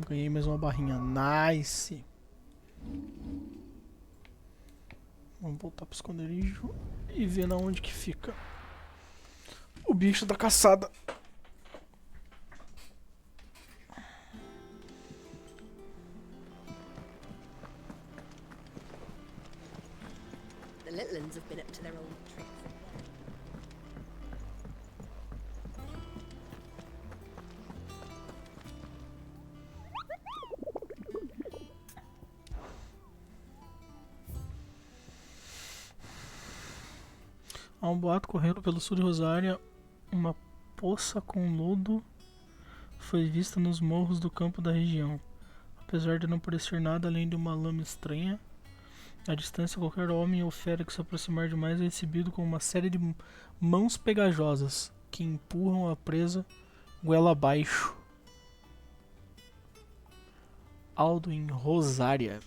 Ganhei mais uma barrinha. Nice. Vamos voltar pro esconderijo e ver na onde que fica o bicho da caçada. The little ones have been up to their old tricks. Há um boato correndo pelo sul de Rosária. Uma poça com lodo foi vista nos morros do campo da região. Apesar de não parecer nada além de uma lama estranha, à distância qualquer homem ou fera que se aproximar demais é recebido com uma série de mãos pegajosas que empurram a presa goela abaixo. Aldo em Rosária.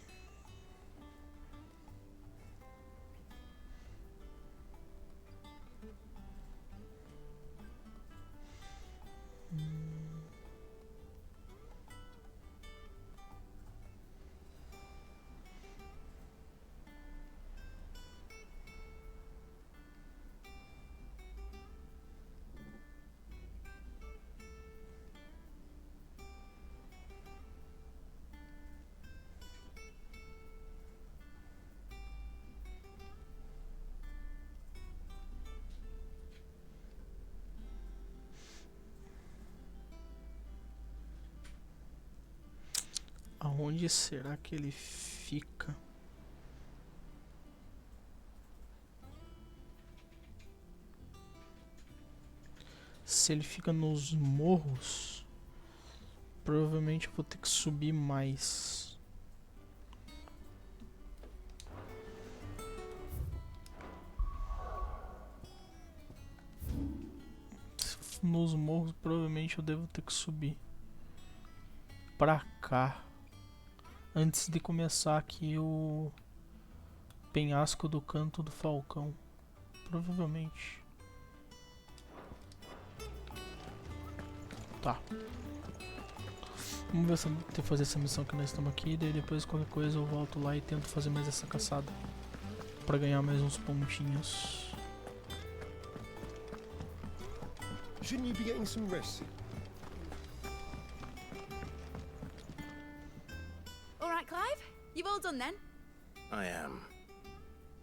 Aonde será que ele fica? Se ele fica nos morros, provavelmente eu vou ter que subir mais. Nos morros, provavelmente eu devo ter que subir pra cá. Antes de começar aqui o penhasco do Canto do Falcão. Provavelmente. Tá. Vamos ver se eu tenho que fazer essa missão que nós estamos aqui. Daí depois qualquer coisa eu volto lá e tento fazer mais essa caçada. Pra ganhar mais uns pontinhos. Shouldn't you be getting some rest? Alright, Clive? You've all done then? I am.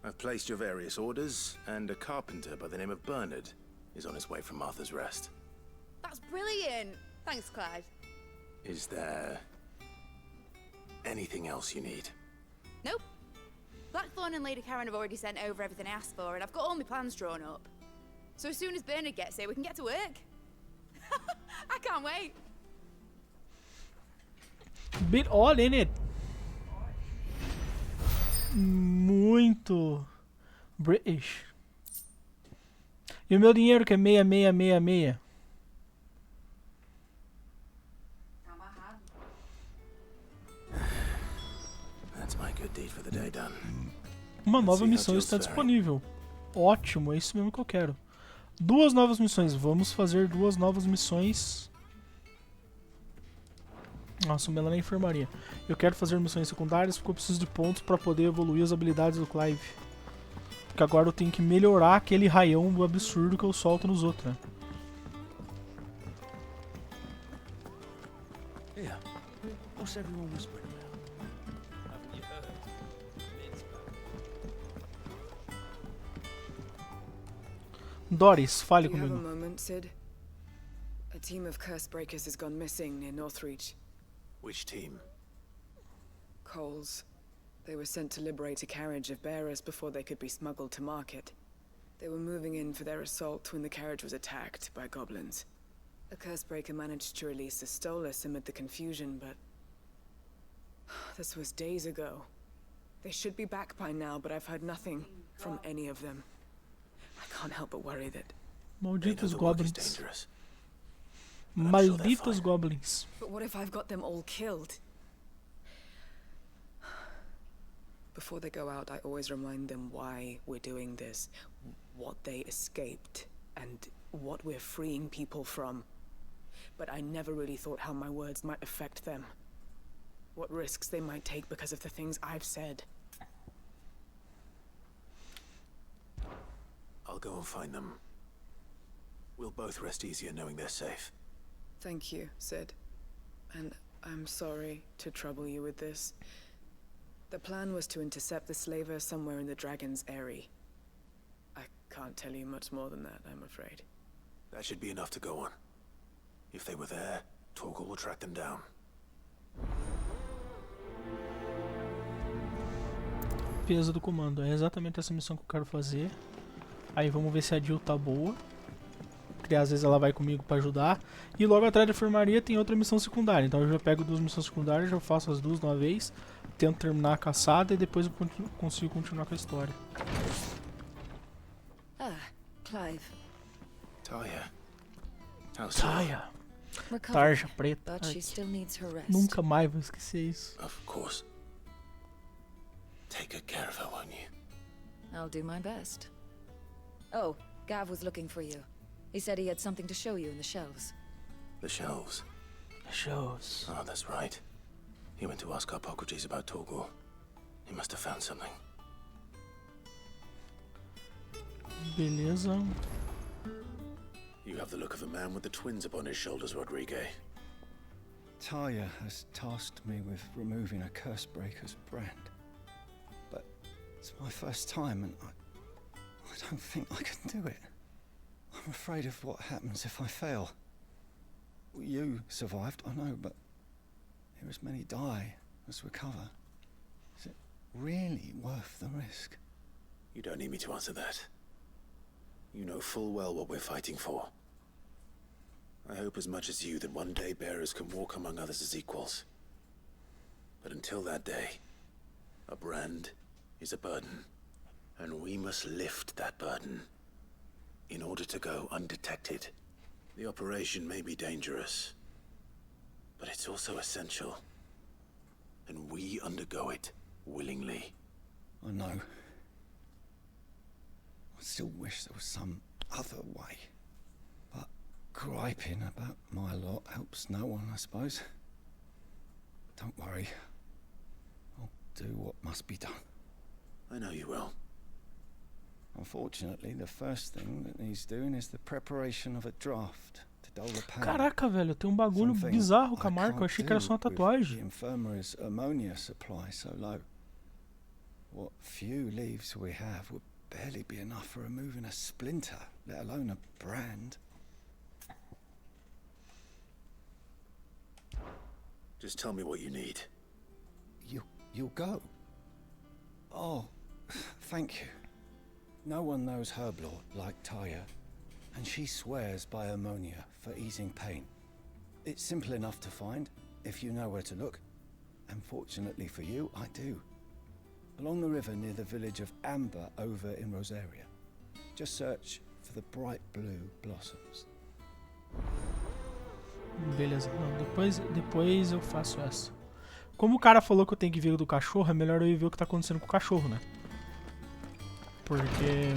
I've placed your various orders, and a carpenter by the name of Bernard is on his way from Arthur's Rest. That's brilliant! Thanks, Clive. Is there anything else you need? Nope. Blackthorn and Lady Karen have already sent over everything I asked for, and I've got all my plans drawn up. So as soon as Bernard gets here, we can get to work. I can't wait. Bit all in it. Muito British. E o meu dinheiro que é 6666. That's my good deed for the day done. Uma nova missão está disponível. Ótimo, é isso mesmo que eu quero. 2 novas missões. Vamos fazer 2 novas missões. Nossa, o Mela na enfermaria. Eu quero fazer missões secundárias porque eu preciso de pontos para poder evoluir as habilidades do Clive. Porque agora eu tenho que melhorar aquele raião do absurdo que eu solto nos outros, né? Yeah. What's everyone whispering about? Haven't you heard? Doris, fale Do you have a comigo. moment, Sid? A team of curse breakers has gone missing near Northreach. Which team? Coles. They were sent to liberate a carriage of bearers before they could be smuggled to market. They were moving in for their assault when the carriage was attacked by goblins. A cursebreaker managed to release a Stolas amid the confusion, but... this was days ago. They should be back by now, but I've heard nothing from any of them. I can't help but worry that... Malditos goblins. Dangerous. Malditos goblins. But what if I've got them all killed? Before they go out, I always remind them why we're doing this, what they escaped, and what we're freeing people from. But I never really thought how my words might affect them. What risks they might take because of the things I've said. I'll go and find them. We'll both rest easier knowing they're safe. Thank you, Sid. And I'm sorry to trouble you with this. The plan was to intercept the slaver somewhere in the Dragon's Eyrie. I can't tell you much more than that, I'm afraid. That should be enough to go on. If they were there, Torgal will track them down. Peso do comando. É exatamente essa missão que eu quero fazer. Aí vamos ver se a Jill tá boa. Porque às vezes ela vai comigo pra ajudar. E logo atrás da enfermaria tem outra missão secundária. Então eu já pego 2 missões secundárias, já faço as 2 de uma vez. Tento terminar a caçada e depois eu consigo continuar com a história. Ah, Clive. Talia. Talia. Recovered, Tarja preta. but she still needs her rest. Nunca mais vou esquecer isso. Of course. Take good care of her, won't you? I'll do my best. Oh, Gav was looking for you. He said he had something to show you in the shelves. The shelves. The shelves. Oh, that's right. He went to ask Hippocrates about Torgal. He must have found something. Beleza. You have the look of a man with the twins upon his shoulders, Rodrigue. Talia has tasked me with removing a Cursebreaker's brand. But it's my first time and I don't think I can do it. I'm afraid of what happens if I fail. You survived, I know, but here as many die as recover. Is it really worth the risk? You don't need me to answer that. You know full well what we're fighting for. I hope as much as you that one day bearers can walk among others as equals. But until that day, a brand is a burden, and we must lift that burden in order to go undetected. The operation may be dangerous, but it's also essential, and we undergo it willingly. I know. I still wish there was some other way. But griping about my lot helps no one, I suppose. Don't worry. I'll do what must be done. I know you will. Unfortunately, the first thing that needs doing is the preparation of a draft to dull the pain. Caraca, velho, tem um bagulho bizarro com a marca. Eu achei que era só uma The tatuagem. infirmary's ammonia supply so low. What few leaves we have would barely be enough for removing a splinter, let alone a brand. Just tell me what you need. You'll go? Oh, thank you. No one knows Herblore like Talia, and she swears by ammonia for easing pain. It's simple enough to find, if you know where to look. And fortunately for you, I do. Along the river near the village of Amber over in Rosaria. Just search for the bright blue blossoms. Beleza, não, depois eu faço essa. Como o cara falou que eu tenho que ver o do cachorro, é melhor eu ir ver o que tá acontecendo com o cachorro, né? Porque...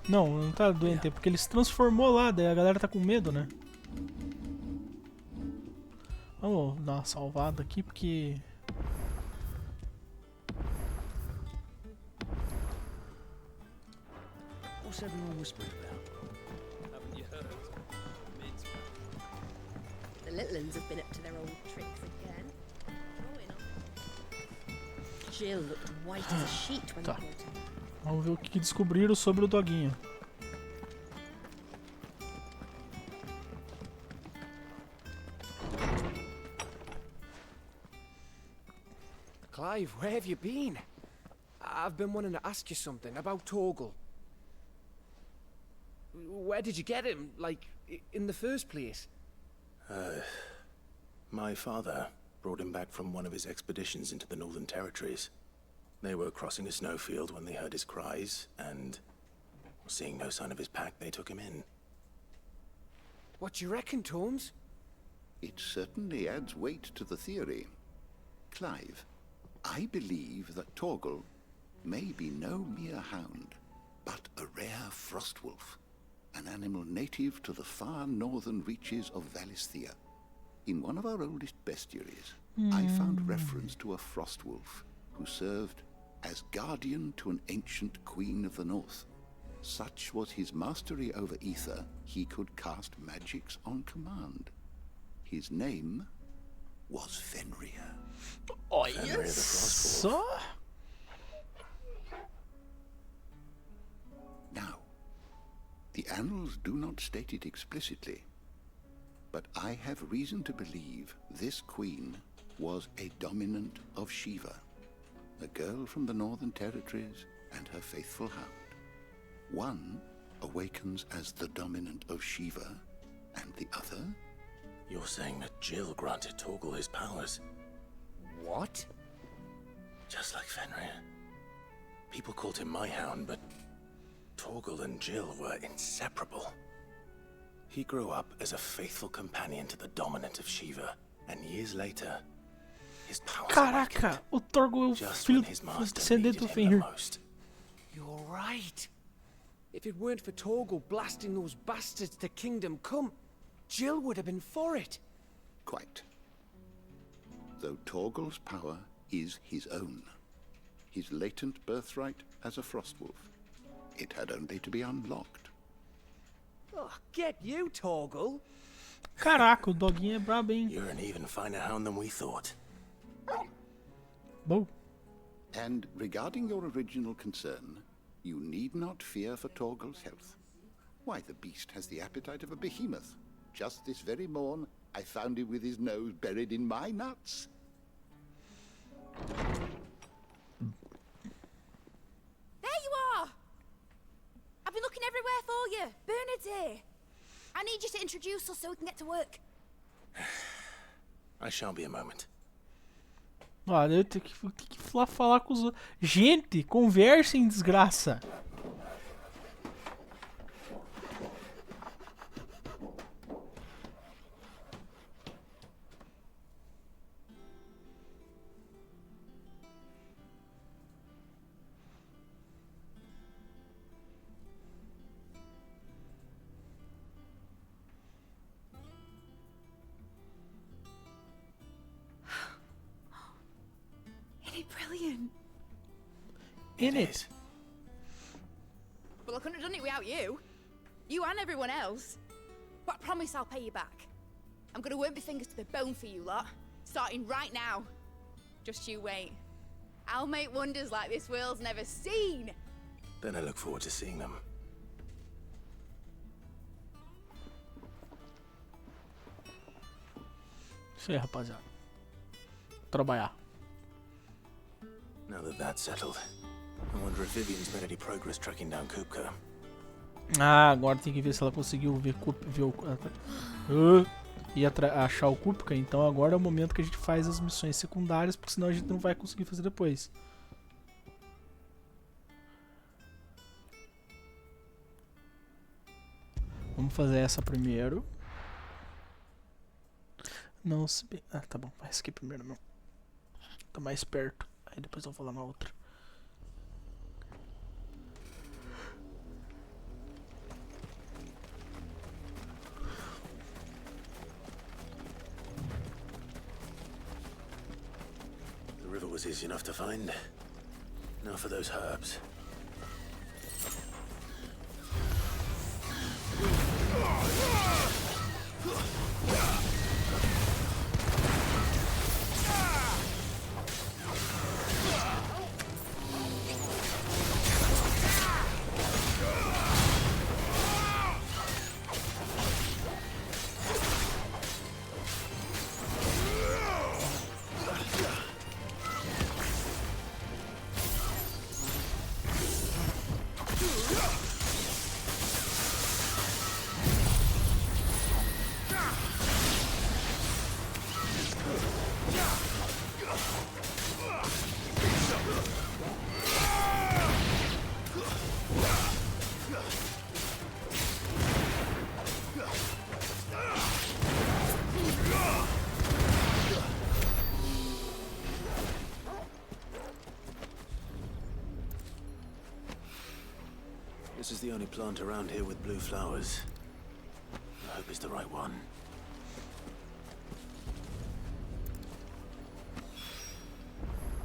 Não tá doente, é porque ele se transformou lá, daí a galera tá com medo, né? Vamos dar uma salvada aqui, porque... What's everyone whispering about? Haven't you heard? The little uns have been up to their old tricks again. Jill looked white as a sheet when Tá. they brought her. Vamos ver o que descobriram sobre o doguinho. Clive, where have you been? I've been wanting to ask you something about Torgal. Where did you get him, like, in the first place? My father brought him back from one of his expeditions into the Northern Territories. They were crossing a snowfield when they heard his cries, and seeing no sign of his pack, they took him in. What do you reckon, Tomes? It certainly adds weight to the theory. Clive, I believe that Torgal may be no mere hound, but a rare frostwolf, an animal native to the far northern reaches of Valisthea. In one of our oldest bestiaries, I found reference to a frostwolf who served as guardian to an ancient queen of the north. Such was his mastery over ether, he could cast magics on command. His name was Fenrir. Olha só! Now, the annals do not state it explicitly, but I have reason to believe this queen was a dominant of Shiva, a girl from the Northern Territories and her faithful hound. One awakens as the dominant of Shiva, and the other? You're saying that Jill granted Torgal his powers? What? Just like Fenrir. People called him my hound, but Torgal and Jill were inseparable. He grew up as a faithful companion to the dominant of Shiva, and years later, his powers Caraca, o Torgal é o filho descendente do Fenrir. You're right. If it weren't for Torgal blasting those bastards to Kingdom Come, Jill would have been for it. Quite. Though Torgal's power is his own, his latent birthright as a Frostwolf. It had only to be unlocked. Oh, get you, Torgal. Caraca, o doguinho é brabo, hein? You're an even finer hound than we thought. Bom. And regarding your original concern, you need not fear for Torgal's health. Why, the beast has the appetite of a behemoth. Just this very morn, I found him with his nose buried in my nuts. There you are! I've been looking everywhere for you. Bernard's here. I need you to introduce us so we can get to work. I shall be a moment. Olha, eu tenho que ir lá falar com os outros. Gente, conversem, desgraça. Brilliant. It is. Well, I couldn't have done it without you. You and everyone else. But I promise I'll pay you back. I'm gonna work my fingers to the bone for you lot. Starting right now. Just you wait. I'll make wonders like this world's never seen. Then I look forward to seeing them. Isso aí, rapaziada. Trabalhar. Now that that's settled, I wonder if Vivian's made any progress tracking down Kupka. Ah, agora tem que ver se ela conseguiu ver achar o Kupka. Então agora é o momento que a gente faz as missões secundárias, porque senão a gente não vai conseguir fazer depois. Vamos fazer essa primeiro. Não, se bem... Ah, tá bom. Vai essa aqui primeiro, não. Tá mais perto. Aí depois eu vou lá na outra. The river was easy enough to find. Now for those herbs. This is the only plant around here with blue flowers. I hope it's the right one.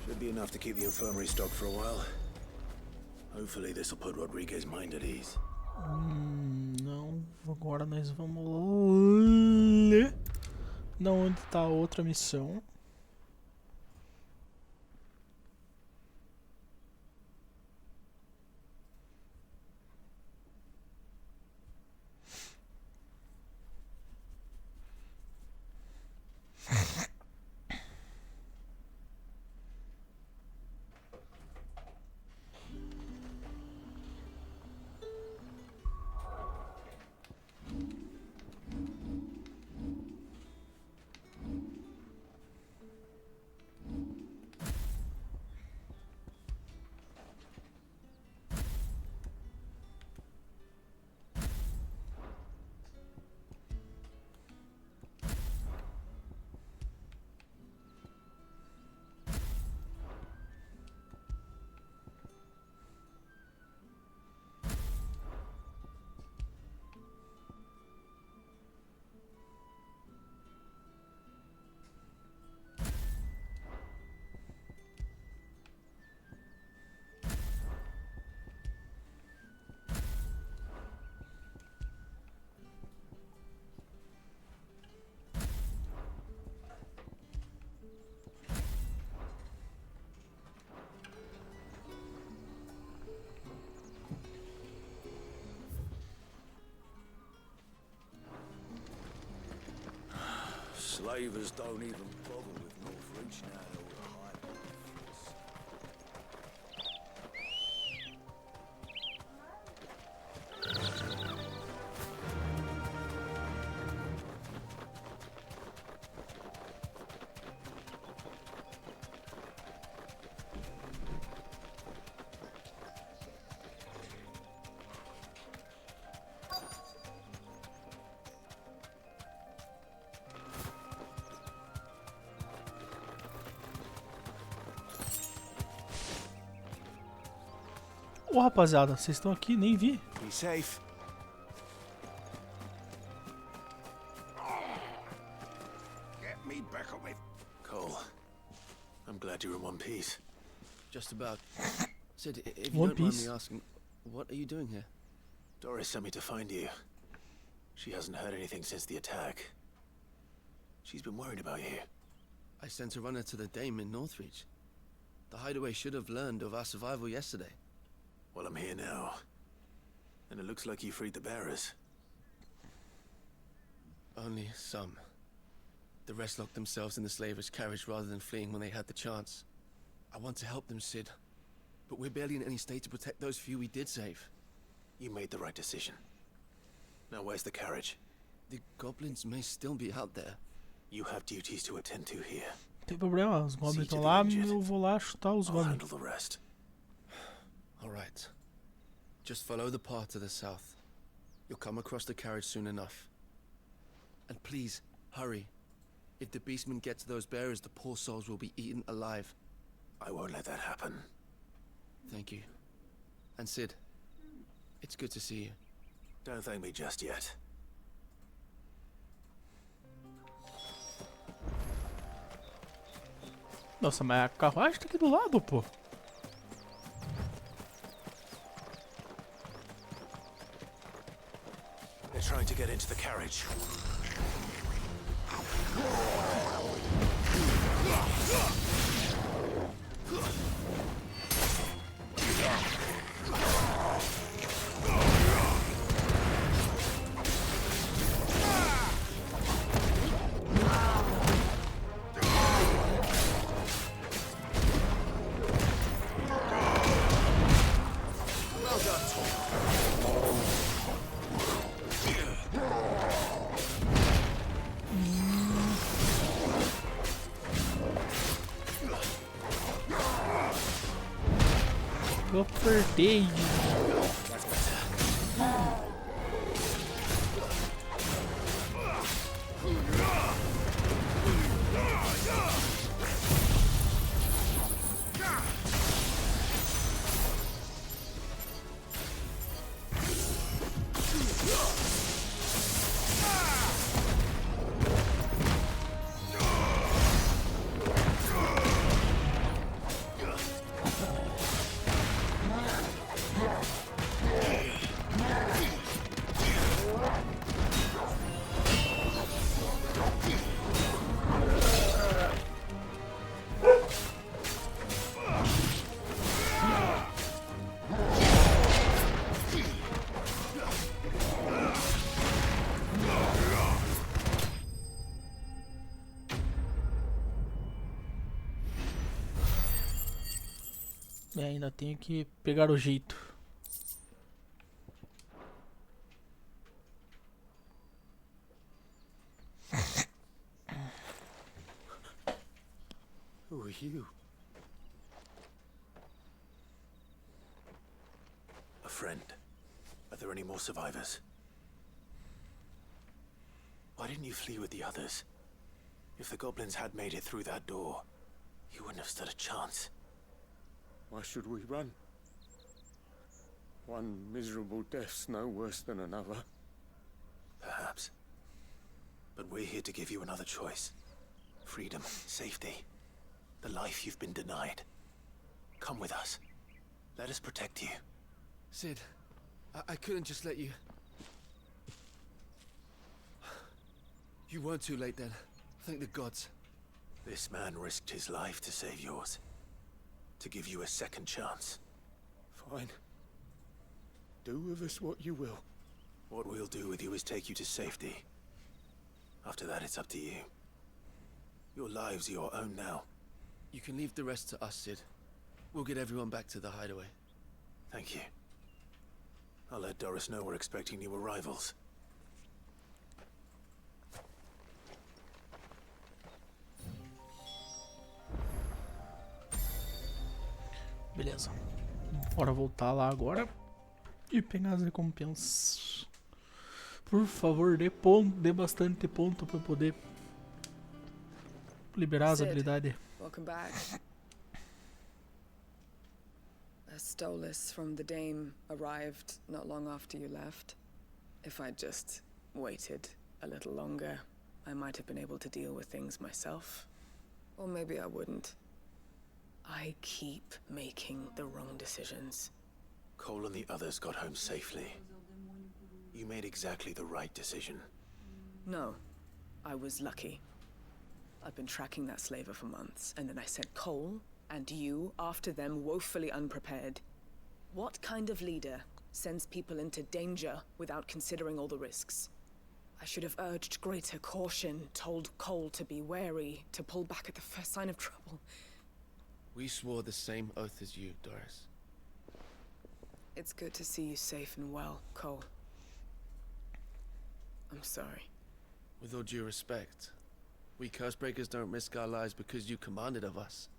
Should be enough to keep the infirmary stocked for a while. Hopefully this will put Rodriguez's mind at ease. Não, agora nós vamos ler da onde tá a outra missão. Slavers don't even bother with North Reach now. They're all high places. Ô rapaziada, vocês estão aqui, nem vi. Be safe. Get me back on my... Cole, I'm glad you're in one piece. Just about. Sid, if you One don't mind Piece? me asking, what are you doing here? Doris sent me to find you. She hasn't heard anything since the attack. She's been worried about you. I sent a runner to the Dame in Northreach. The hideaway should have learned of our survival yesterday. Well, I'm here now. And it looks like you freed the bearers. Only some. The rest locked themselves in the slaver's carriage rather than fleeing when they had the chance. I want to help them, Sid. But we're barely in any state to protect those few we did save. You made the right decision. Now where's the carriage? The goblins may still be out there. You have duties to attend to here. Não tem problema, os goblins estão lá, eu vou lá chutar os I'll goblins. handle the rest. All right. Just follow the path to the south. You'll come across the carriage soon enough. And please, hurry. If the beastmen get to those bearers, the poor souls will be eaten alive. I won't let that happen. Thank you. And Sid, it's good to see you. Don't thank me just yet. Nossa, mas a carruagem tá aqui do lado, pô. They're trying to get into the carriage. Eu apertei. Ainda tenho que pegar o jeito. Who are you? A friend. Are there any more survivors? Why didn't you flee with the others? If the goblins had made it through that door, you wouldn't have stood a chance. Why should we run? One miserable death's no worse than another. Perhaps. But we're here to give you another choice. Freedom, safety, the life you've been denied. Come with us. Let us protect you. Sid, I couldn't just let you... You weren't too late then. Thank the gods. This man risked his life to save yours. To give you a second chance. Fine. Do with us what you will. What we'll do with you is take you to safety. After that, it's up to you. Your lives are your own now. You can leave the rest to us, Sid. We'll get everyone back to the hideaway. Thank you. I'll let Doris know we're expecting new arrivals. Beleza. Bora voltar lá agora e pegar as recompensas. Por favor, dê ponto, dê bastante ponto pra eu poder liberar as Sid, habilidades. welcome back. A Stolas from the Dame arrived not long after you left. If I'd just waited a little longer, I might have been able to deal with things myself. Or maybe I wouldn't. I keep making the wrong decisions. Cole and the others got home safely. You made exactly the right decision. No, I was lucky. I've been tracking that slaver for months, and then I sent Cole and you after them, woefully unprepared. What kind of leader sends people into danger without considering all the risks? I should have urged greater caution, told Cole to be wary, to pull back at the first sign of trouble. We swore the same oath as you, Doris. It's good to see you safe and well, Cole. I'm sorry. With all due respect, we Cursebreakers don't risk our lives because you commanded of us.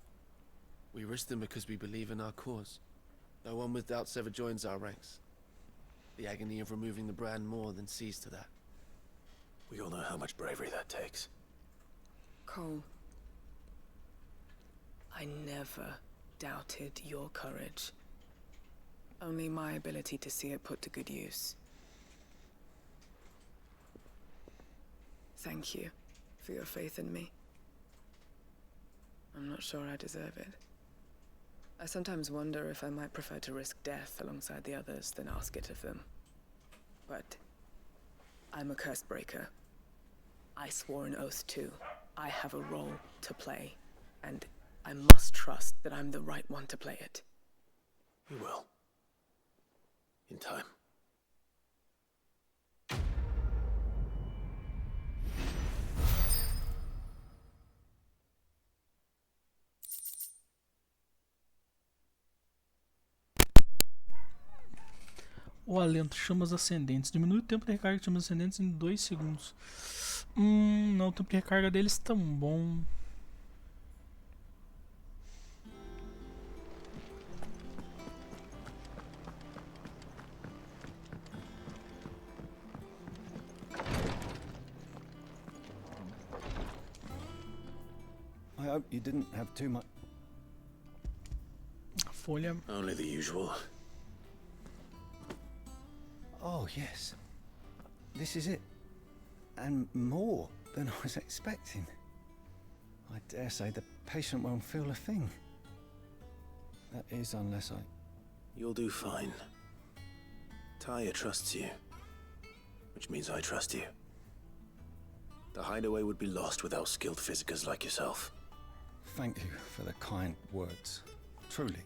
We risk them because we believe in our cause. No one with doubts ever joins our ranks. The agony of removing the brand more than sees to that. We all know how much bravery that takes. Cole, I never doubted your courage. Only my ability to see it put to good use. Thank you for your faith in me. I'm not sure I deserve it. I sometimes wonder if I might prefer to risk death alongside the others than ask it of them. But I'm a Cursebreaker. I swore an oath too. I have a role to play, and I must trust that I'm the right one to play it. You will. In time. O alento, chamas ascendentes. Diminui o tempo de recarga de chamas ascendentes em 2 segundos. Não, o tempo de recarga deles tão bom. I hope you didn't have too much. Folha. Only the usual. Oh, yes. This is it. And more than I was expecting. I dare say the patient won't feel a thing. That is, unless I... You'll do fine. Taya trusts you. Which means I trust you. The hideaway would be lost without skilled physicers like yourself. Thank you for the kind words. Truly.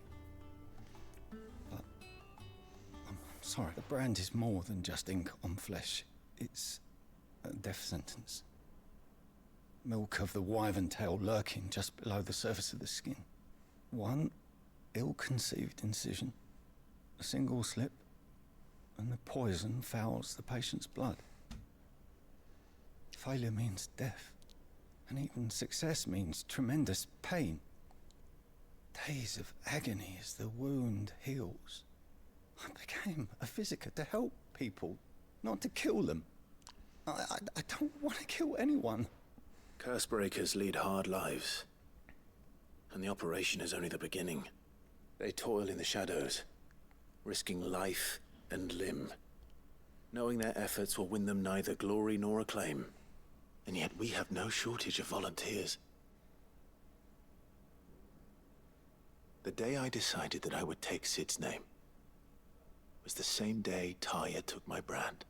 But I'm sorry, the brand is more than just ink on flesh. It's a death sentence. Milk of the wyvern tail lurking just below the surface of the skin. One ill-conceived incision. A single slip, and the poison fouls the patient's blood. Failure means death, and even success means tremendous pain. Days of agony as the wound heals. I became a physiker to help people, not to kill them. I don't want to kill anyone. Cursebreakers lead hard lives. And the operation is only the beginning. They toil in the shadows, risking life and limb, knowing their efforts will win them neither glory nor acclaim. And yet we have no shortage of volunteers. The day I decided that I would take Sid's name was the same day Taya took my brand.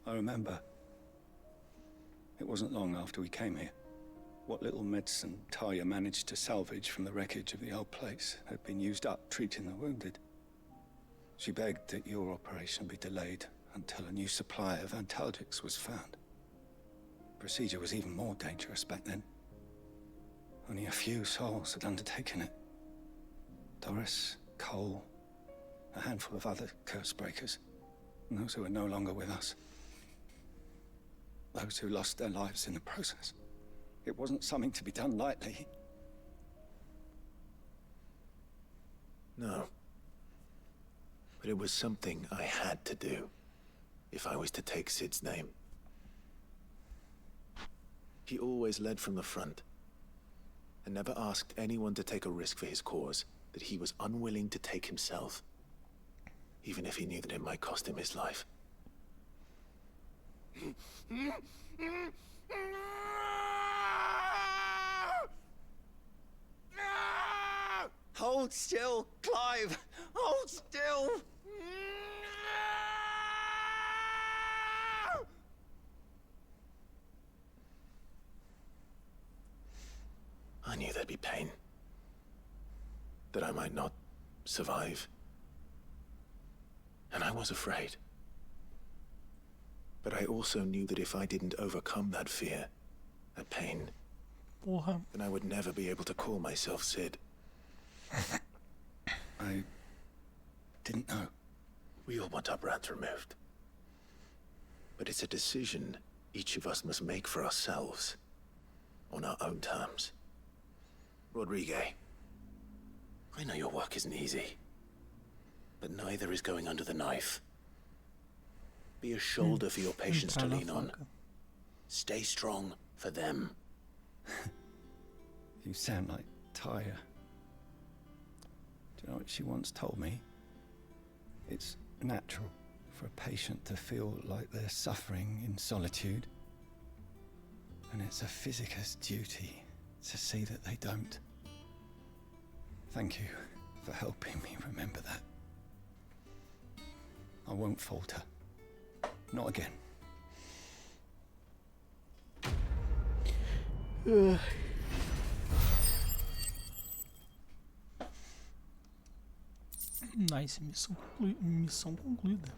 I remember. It wasn't long after we came here. What little medicine Taya managed to salvage from the wreckage of the old place had been used up treating the wounded. She begged that your operation be delayed until a new supply of antalgics was found. Procedure was even more dangerous back then. Only a few souls had undertaken it. Doris, Cole, a handful of other Cursebreakers, and those who are no longer with us. Those who lost their lives in the process. It wasn't something to be done lightly. No. But it was something I had to do, if I was to take Sid's name. He always led from the front, and never asked anyone to take a risk for his cause that he was unwilling to take himself, even if he knew that it might cost him his life. Hold still, Clive! Hold still! I knew there'd be pain. That I might not survive. And I was afraid. But I also knew that if I didn't overcome that fear, that pain, then I would never be able to call myself Sid. I didn't know. We all want our brands removed. But it's a decision each of us must make for ourselves, on our own terms. Rodriguez, I know your work isn't easy, but neither is going under the knife. Be a shoulder for your patients to lean on. Stay strong for them. You sound like Taya. Do you know what she once told me? It's natural for a patient to feel like they're suffering in solitude. And it's a physiker's duty to see that they don't. Thank you for helping me remember that. I won't falter. Not again. Nice, missão concluída.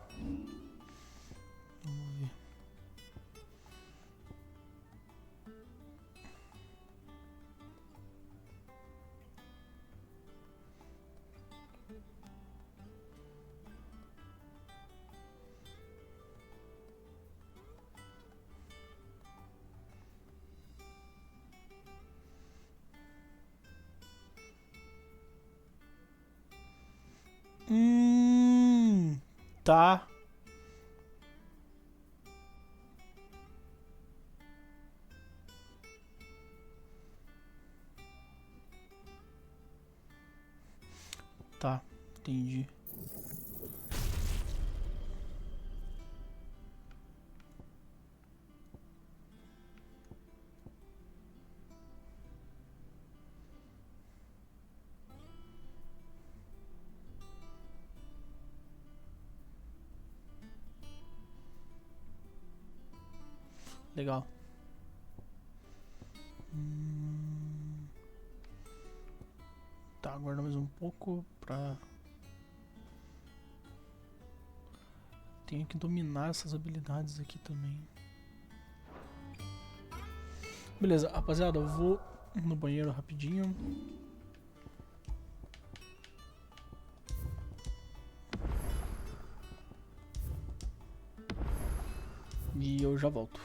Vamos ver. Tá. Tá, entendi. Legal. Tá, aguarda mais um pouco pra... Tenho que dominar essas habilidades aqui também. Beleza, rapaziada, eu vou no banheiro rapidinho. E eu já volto.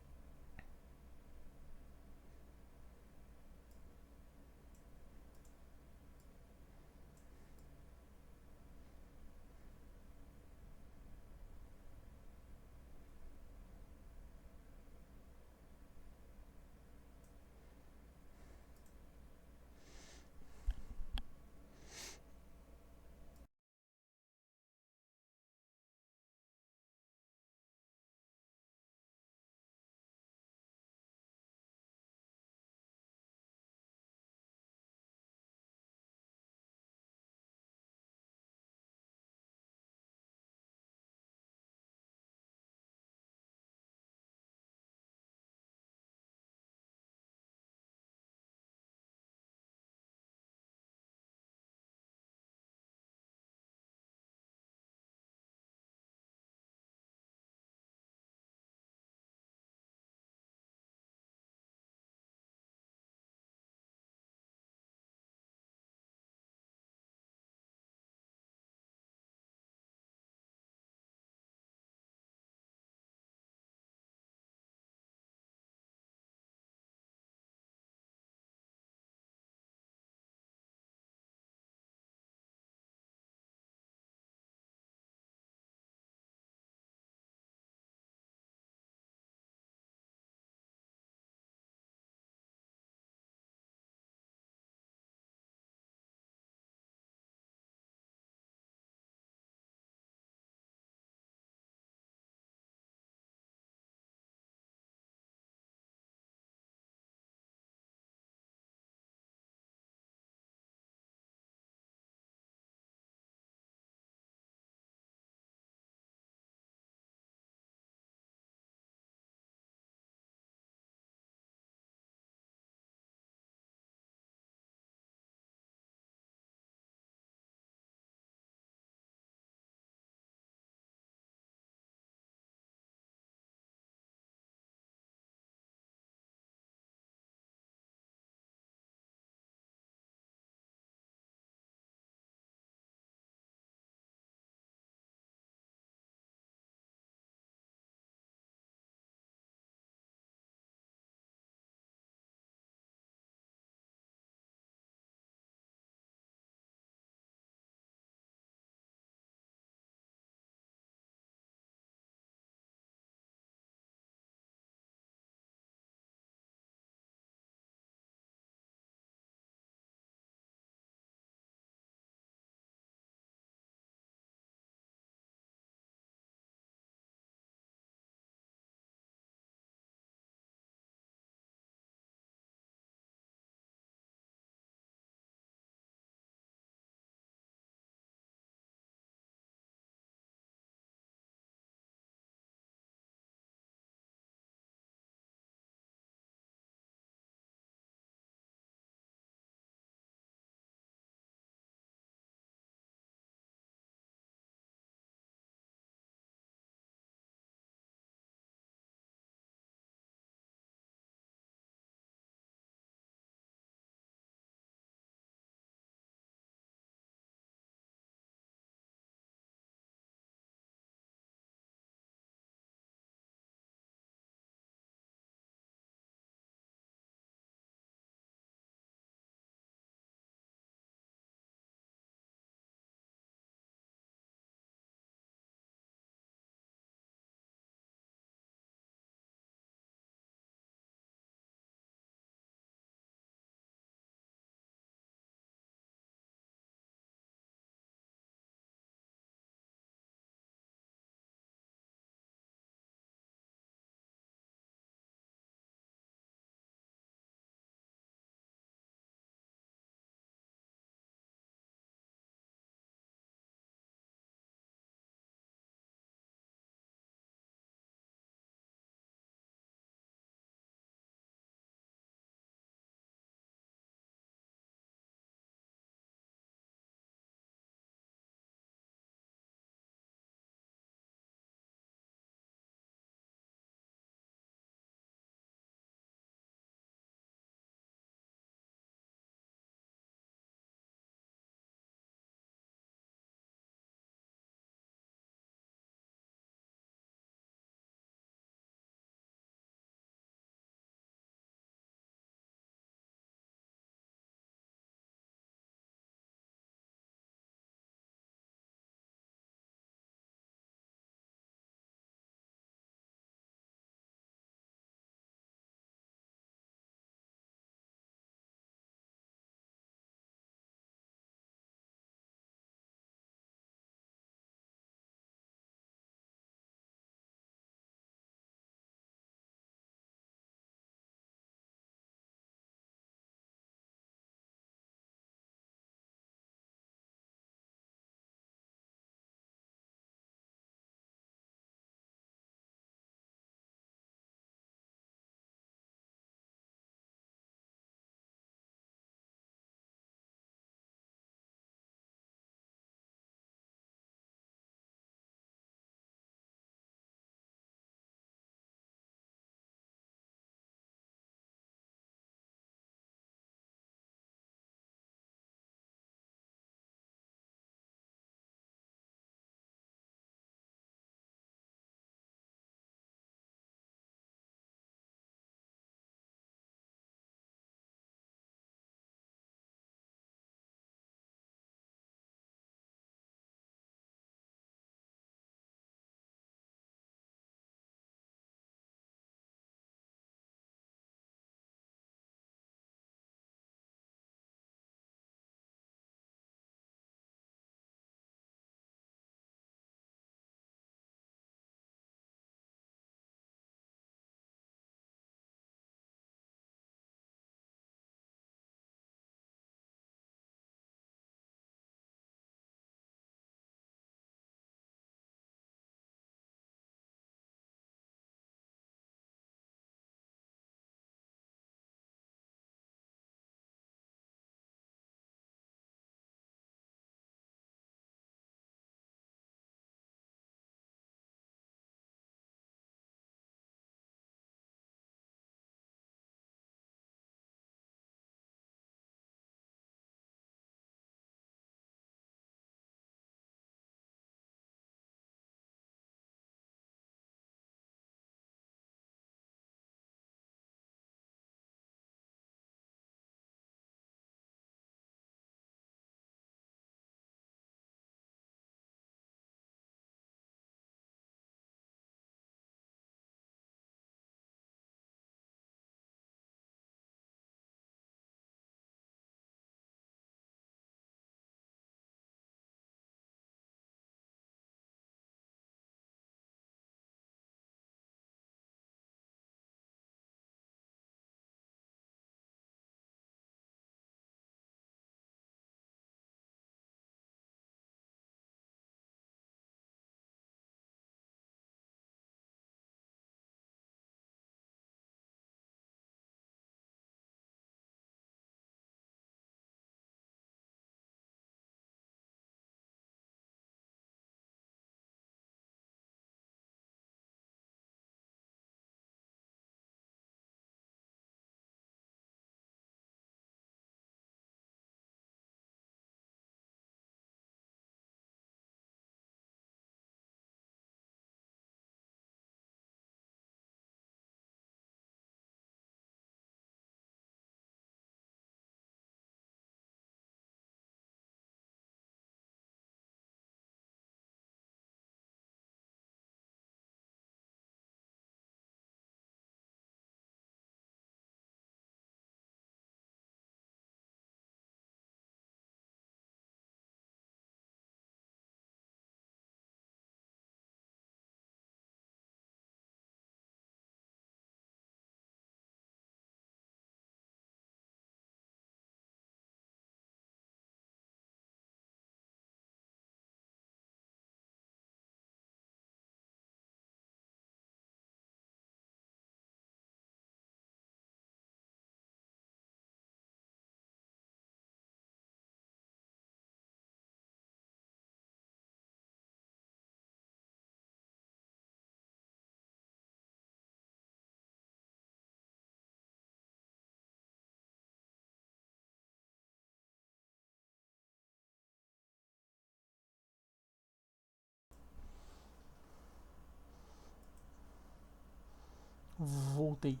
Voltei.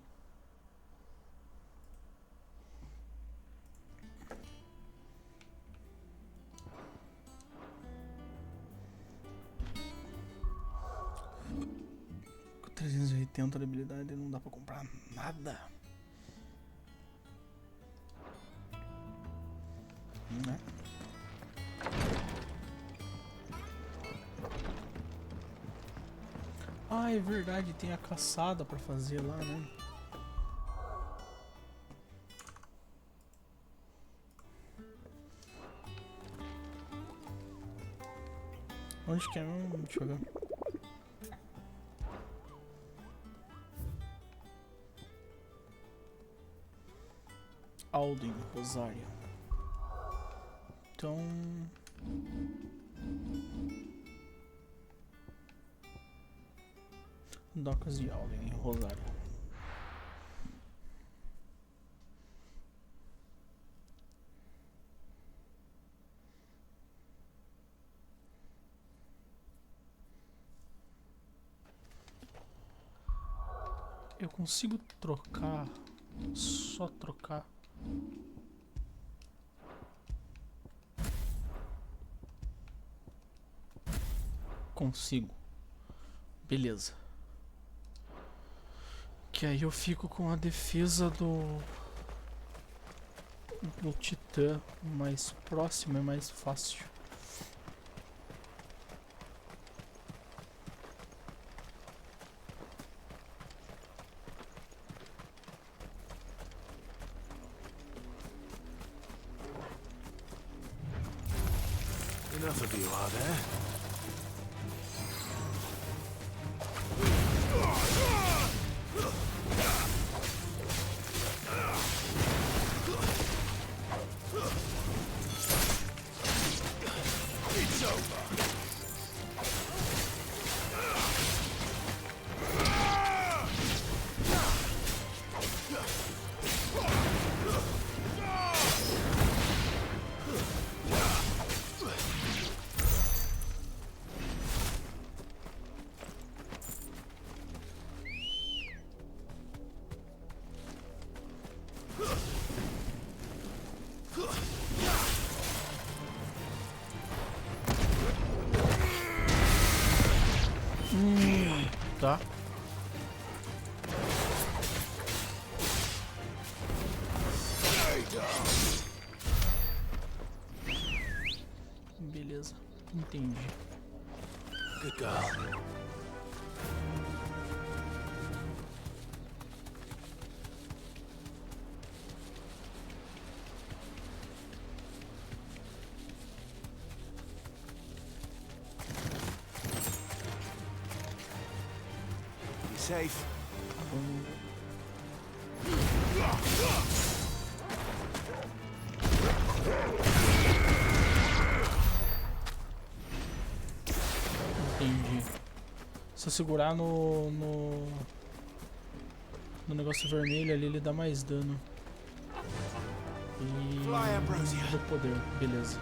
Com 380 de habilidade não dá pra comprar nada. Né? Ah, é verdade, tem a caçada pra fazer lá, né? Onde que é mesmo? Deixa eu ver. Alden, Rosário. Então... Docas de Alden, Rosário. Eu consigo trocar, só trocar. Consigo. Beleza. Que aí eu fico com a defesa do Titã mais próximo, é mais fácil. Enough of you, are there? It's over. Tá. Beleza, entendi. Good girl. Safe. Entendi. Se eu segurar no negócio vermelho ali, ele dá mais dano. E do poder, beleza.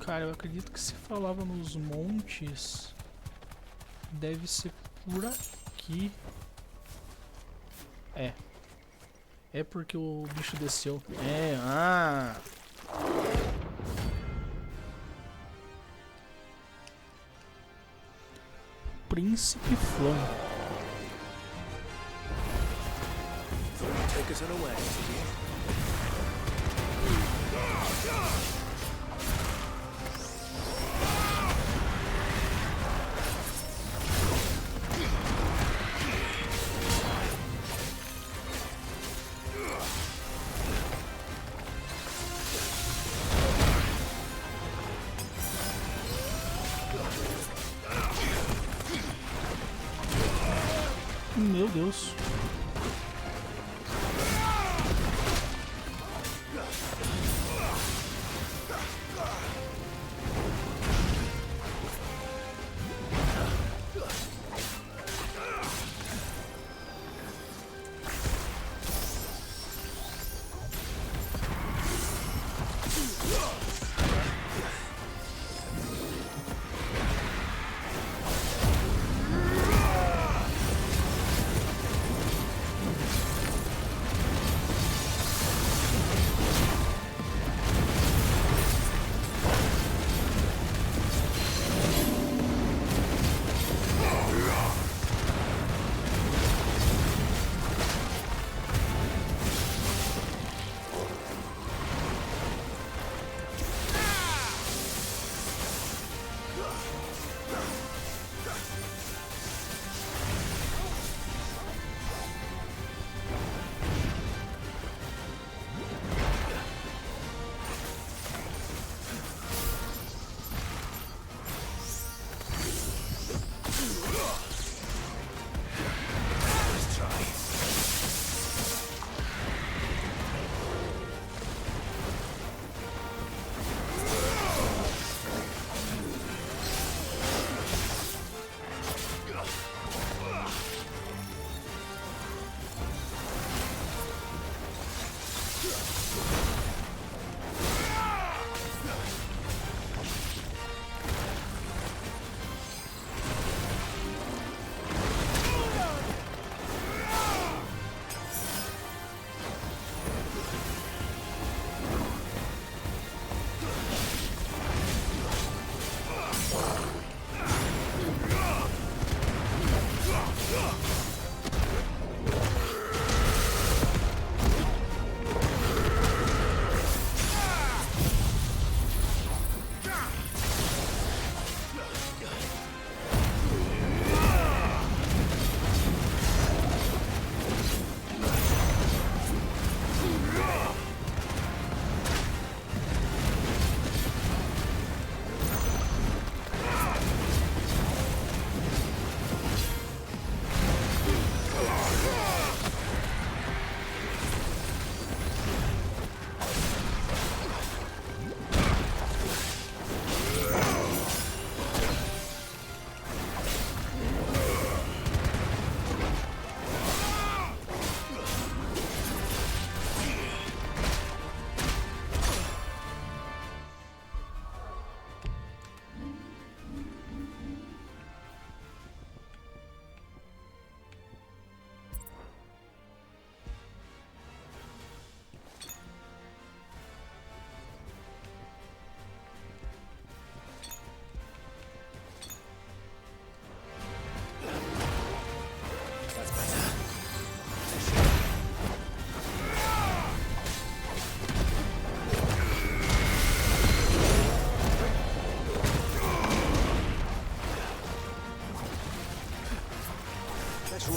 Cara, eu acredito que se falava nos montes, deve ser por aqui. É. É porque o bicho desceu. É, Príncipe Flon. Take us away, did you? Meu Deus.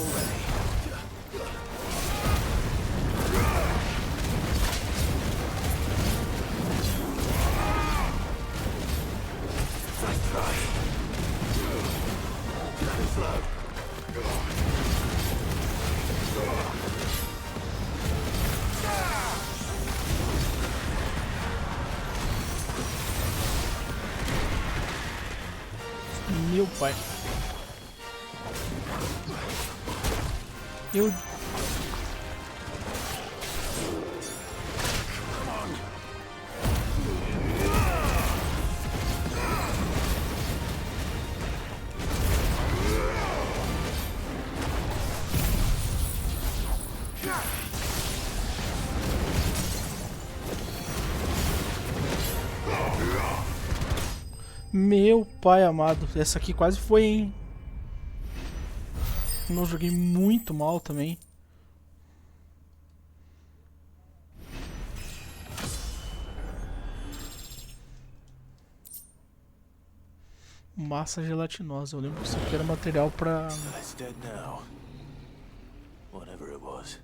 already. Meu pai. Eu... Meu pai amado, essa aqui quase foi, hein? Não, joguei muito mal também. Massa gelatinosa, eu lembro que isso aqui era material pra... It's dead now. Whatever it was.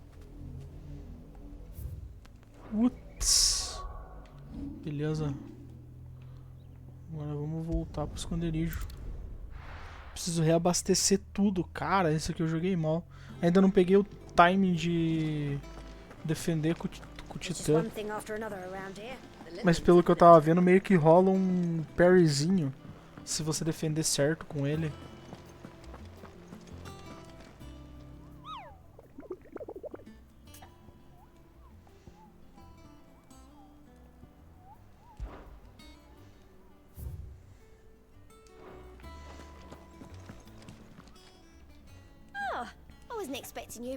Ups. Beleza. Agora vamos voltar pro esconderijo. Preciso reabastecer tudo. Cara, esse aqui eu joguei mal. Ainda não peguei o timing de defender com o Titã. Mas pelo que eu tava vendo, meio que rola um parryzinho se você defender certo com ele.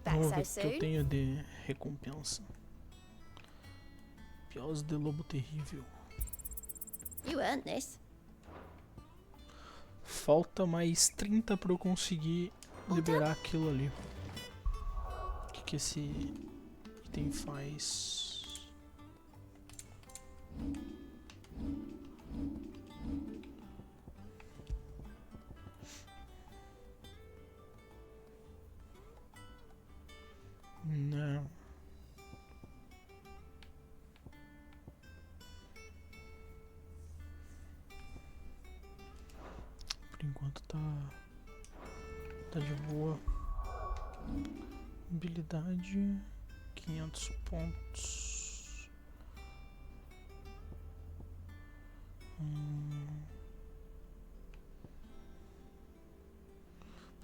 Vamos ver o que eu tenho de recompensa. Pios de lobo terrível. Falta mais 30 pra eu conseguir liberar aquilo ali. O que esse item faz? Não. Por enquanto tá de boa. Habilidade 500 pontos.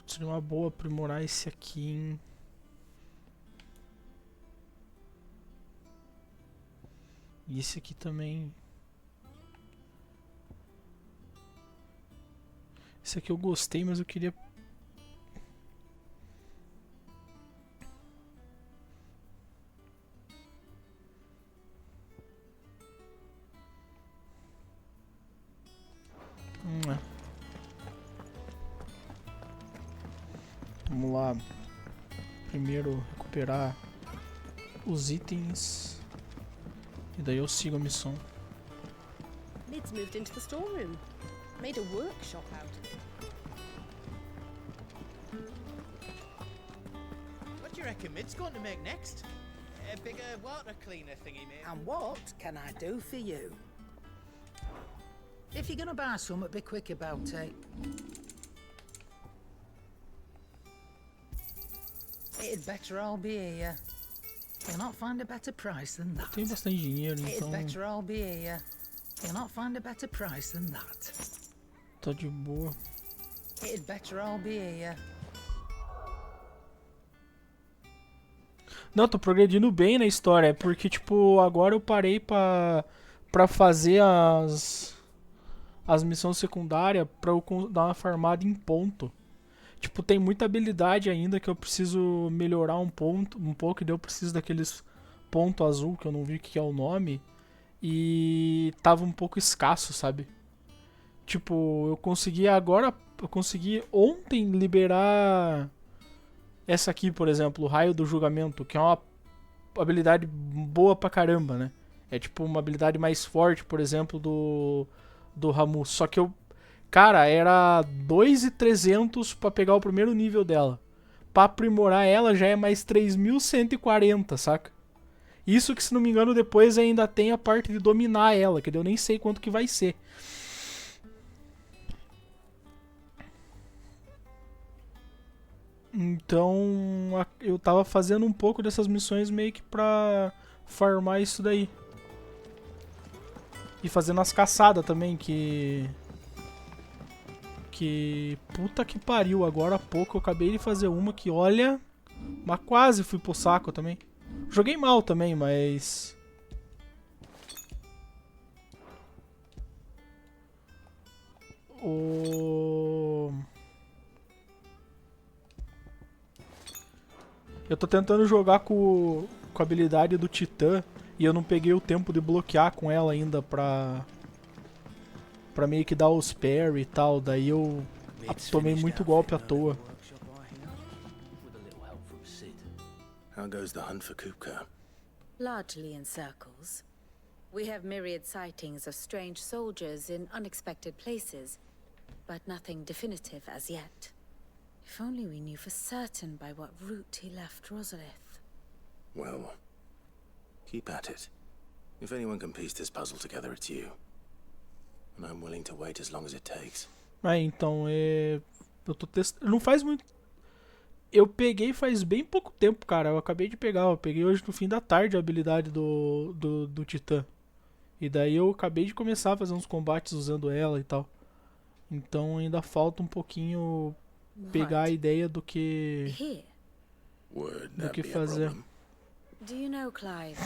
Seria uma boa aprimorar esse aqui, hein? E esse aqui também. Esse aqui eu gostei, mas eu queria... Vamos lá. Primeiro recuperar os itens. E daí eu sigo a missão. Lid's moved into the storeroom. Made a workshop out of it. What do you reckon Mid's going to make next? A bigger water cleaner thingy, maybe? And what can I do for you? If you're gonna buy something, be quick about it. It'd better all be here. You'll not find a better price than that. Tem bastante dinheiro, então... It'd better all be here. You'll not find a better price than that. Tá de boa. It'd better all be here. Não, tô progredindo bem na história, porque, tipo, agora eu parei pra fazer as missões secundárias pra eu dar uma farmada em ponto. Tipo, tem muita habilidade ainda que eu preciso melhorar um pouco, e daí eu preciso daqueles ponto azul, que eu não vi o que é o nome, e tava um pouco escasso, sabe? Tipo, eu consegui ontem liberar essa aqui, por exemplo, o Raio do Julgamento, que é uma habilidade boa pra caramba, né? É tipo uma habilidade mais forte, por exemplo, do Ramu. Só que eu... Cara, era 2.300 pra pegar o primeiro nível dela. pra aprimorar ela já é mais 3.140, saca? Isso que, se não me engano, depois ainda tem a parte de dominar ela, que eu nem sei quanto que vai ser. Então, eu tava fazendo um pouco dessas missões meio que pra farmar isso daí. E fazendo as caçadas também, que... Puta que pariu, agora há pouco eu acabei de fazer uma que, olha... Mas quase fui pro saco também. Joguei mal também, mas... Eu tô tentando jogar com a habilidade do Titã e eu não peguei o tempo de bloquear com ela ainda pra meio que dar os parry e tal. Daí eu tomei muito golpe à toa. How goes the hunt for Kupka? Largely in circles. We have myriad sightings of strange soldiers in unexpected places, but nothing definitive as yet. If only we knew for certain by what route he left Rosalith. Well, keep at it. If anyone can piece this puzzle together, it's you. And I'm willing to wait as long as it takes. Então, eu tô testando. Não faz muito. Eu peguei faz bem pouco tempo, cara. Eu acabei de pegar. Eu peguei hoje no fim da tarde a habilidade do Titã. E daí eu acabei de começar a fazer uns combates usando ela e tal. Então ainda falta um pouquinho pegar a ideia do que fazer. Do you know, Clive?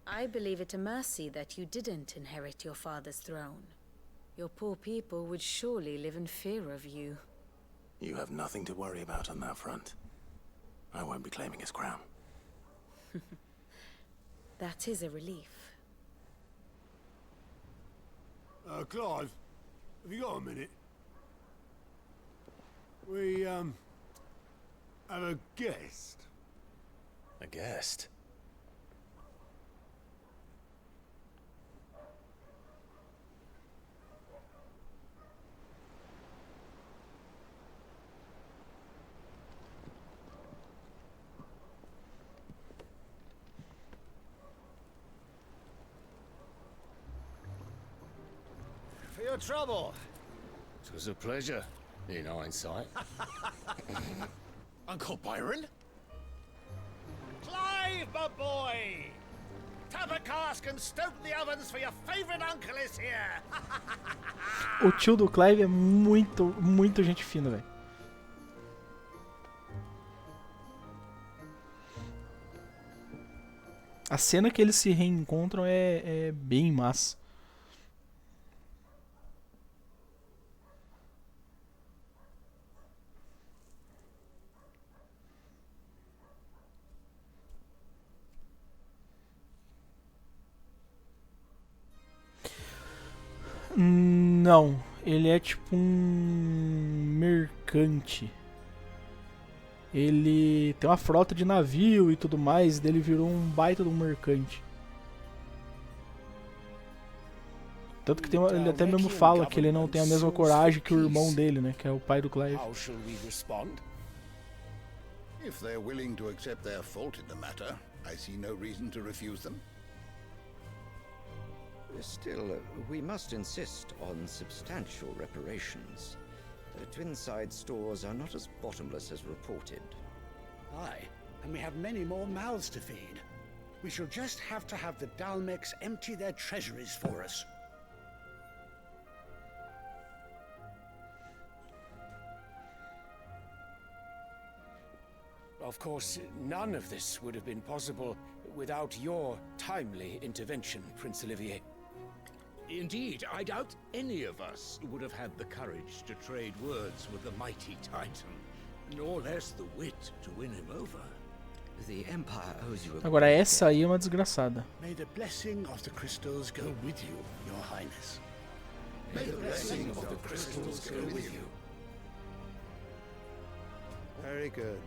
I believe it a mercy that you didn't inherit your father's throne. Your poor people would surely live in fear of you. You have nothing to worry about on that front. I won't be claiming his crown. That is a relief. Clive, have you got a minute? We, have a guest. A guest? For your trouble. It was a pleasure, in hindsight. Uncle Byron? Clive, my boy! Tap a cask and stoke the ovens for your favorite uncle is here! O tio do Clive é muito gente fina, velho. A cena que eles se reencontram é bem massa. Não, ele é tipo um mercante. Ele tem uma frota de navio e tudo mais, e dele virou um baita de um mercante. Tanto que ele até mesmo fala que ele não tem a mesma coragem que o irmão dele, né, que é o pai do Clive. How shall we respond? If they're willing to accept their fault in the matter, I see no reason to refuse them. Still, we must insist on substantial reparations. The Twinside stores are not as bottomless as reported. Aye, and we have many more mouths to feed. We shall just have to have the Dalmex empty their treasuries for us. Of course, none of this would have been possible without your timely intervention, Prince Olivier. Indeed, I doubt any of us would have had the courage to trade words with the mighty Titan, nor less the wit to win him over. The Empire owes you a Agora essa aí é uma desgraçada. May the blessing of the crystals go with you, Your Highness. May the blessing of the crystals go with you. Very good.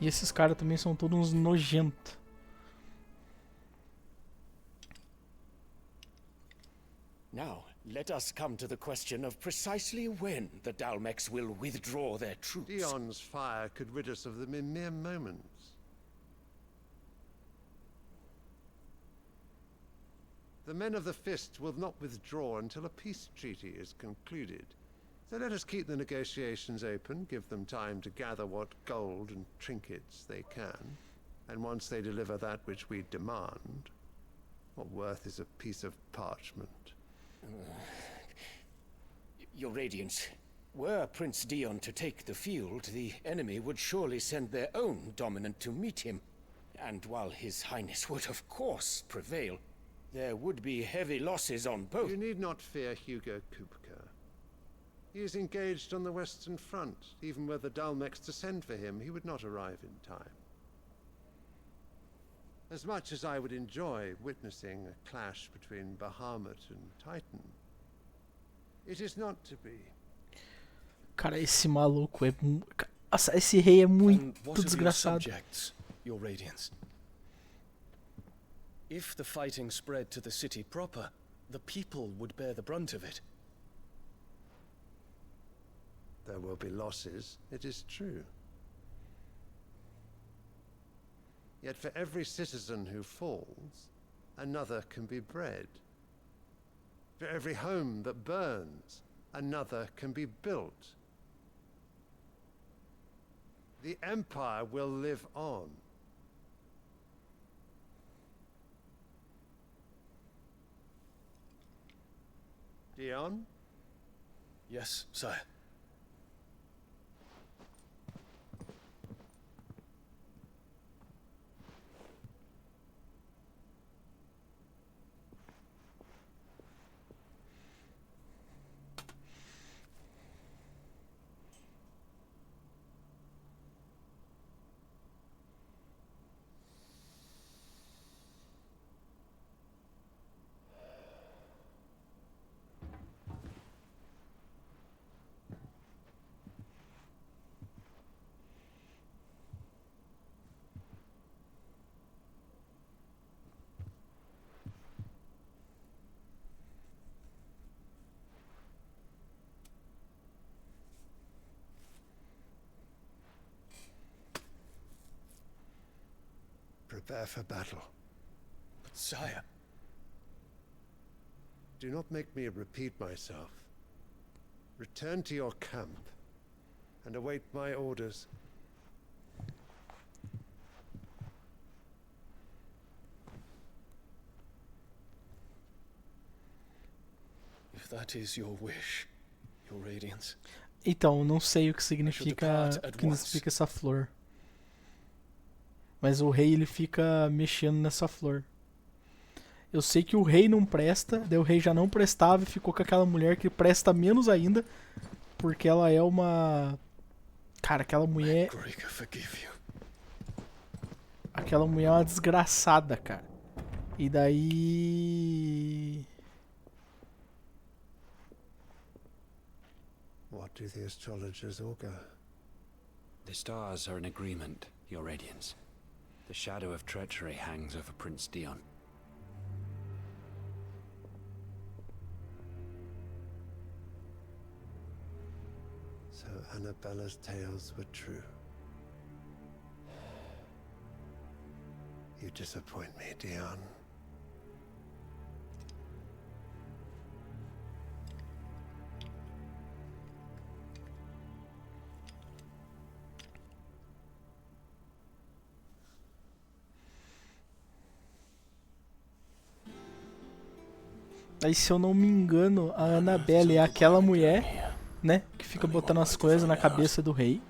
E esses caras também são todos uns nojentos. Now, let us come to the question of precisely when the Dalmex will withdraw their troops. Dion's fire could rid us of them in mere moments. The men of the Fist will not withdraw until a peace treaty is concluded. So let us keep the negotiations open, give them time to gather what gold and trinkets they can, and once they deliver that which we demand, what worth is a piece of parchment? Your Radiance, were Prince Dion to take the field, the enemy would surely send their own dominant to meet him. And while His Highness would of course prevail, there would be heavy losses on both. You need not fear Hugo Kupka. He is engaged on the Western Front. Even were the Dalmex to send for him, he would not arrive in time. As much as I would enjoy witnessing a clash between Bahamut and Titan, it is not to be. Cara, esse maluco é... Nossa, esse rei é muito desgraçado. Subjects, Your Radiance? If the fighting spread to the city proper, the people would bear the brunt of it. There will be losses, it is true. Yet for every citizen who falls, another can be bred. For every home that burns, another can be built. The Empire will live on. Dion? Yes, sire. Prepare for battle. But sire... Do not make me repeat myself. Return to your camp and await my orders. If that is your wish, Your Radiance. Então, não sei o que significa essa flor. Mas o rei, ele fica mexendo nessa flor. Eu sei que o rei não presta, daí o rei já não prestava e ficou com aquela mulher que presta menos ainda, porque ela é uma... Cara, aquela mulher... Aquela mulher é uma desgraçada, cara. E daí... What do the astrologers augur? The stars are in agreement, Your Radiance. The shadow of treachery hangs over Prince Dion. So Annabella's tales were true. You disappoint me, Dion. Aí, se eu não me engano, a Annabelle é aquela mulher, né, que fica botando as coisas na cabeça do rei.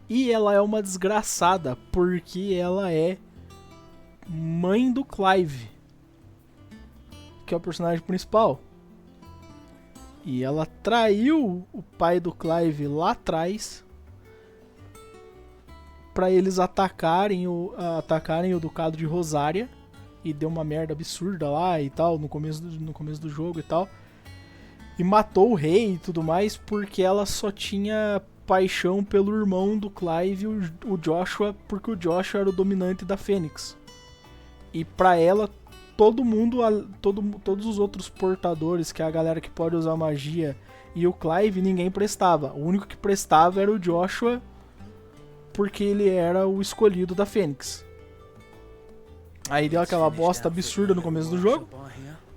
E ela é uma desgraçada, porque ela é mãe do Clive, que é o personagem principal. E ela traiu o pai do Clive lá atrás pra eles atacarem o Ducado de Rosária. E deu uma merda absurda lá e tal, no começo do jogo e tal. E matou o rei e tudo mais, porque ela só tinha paixão pelo irmão do Clive, o Joshua, porque o Joshua era o dominante da Fênix. E pra ela, todo mundo, todos os outros portadores, que é a galera que pode usar magia, e o Clive, ninguém prestava. O único que prestava era o Joshua, porque ele era o escolhido da Fênix. Aí deu aquela bosta absurda no começo do jogo.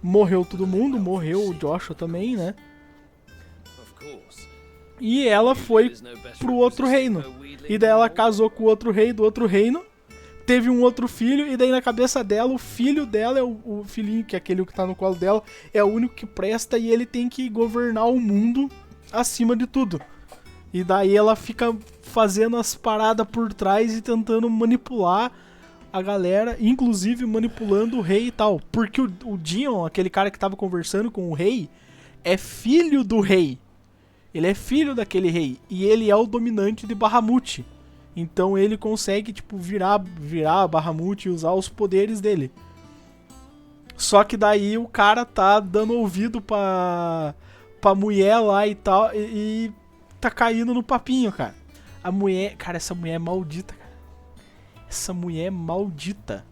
Morreu todo mundo, morreu o Joshua também, né? E ela foi pro outro reino. E daí ela casou com o outro rei do outro reino. Teve um outro filho, e daí na cabeça dela, o filho dela é o filhinho, que é aquele que tá no colo dela, é o único que presta e ele tem que governar o mundo acima de tudo. E daí ela fica fazendo as paradas por trás e tentando manipular a galera, inclusive manipulando o rei e tal. Porque o Dion, aquele cara que tava conversando com o rei, é filho do rei. Ele é filho daquele rei. E ele é o dominante de Bahamut. Então ele consegue, tipo, virar Bahamut e usar os poderes dele. Só que daí o cara tá dando ouvido pra mulher lá e tal. E tá caindo no papinho, cara. A mulher... Cara, essa mulher é maldita, cara. Essa mulher é maldita.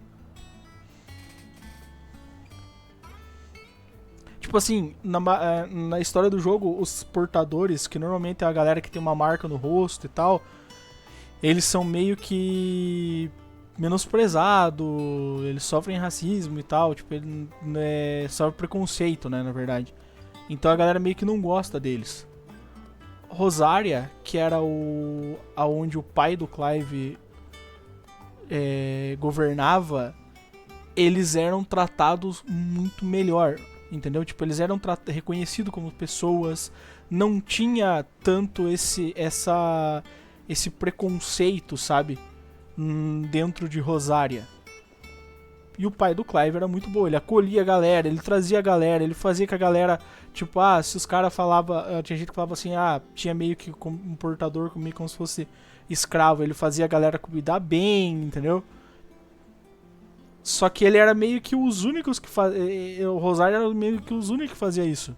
Tipo assim, na história do jogo, os portadores, que normalmente é a galera que tem uma marca no rosto e tal, eles são meio que menosprezados, eles sofrem racismo e tal, tipo, ele sofre preconceito, né, na verdade. Então a galera meio que não gosta deles. Rosária, que era aonde o pai do Clive governava, eles eram tratados muito melhor, entendeu? Tipo, eles eram reconhecidos como pessoas, não tinha tanto esse preconceito, sabe? Dentro de Rosária. E o pai do Clive era muito bom, ele acolhia a galera, ele trazia a galera, ele fazia que a galera, tipo, se os caras falavam, tinha gente que falava assim, tinha meio que um portador meio como se fosse escravo, ele fazia a galera cuidar bem, entendeu? Só que ele era meio que os únicos que faziam, o Rosária era meio que os únicos que fazia isso.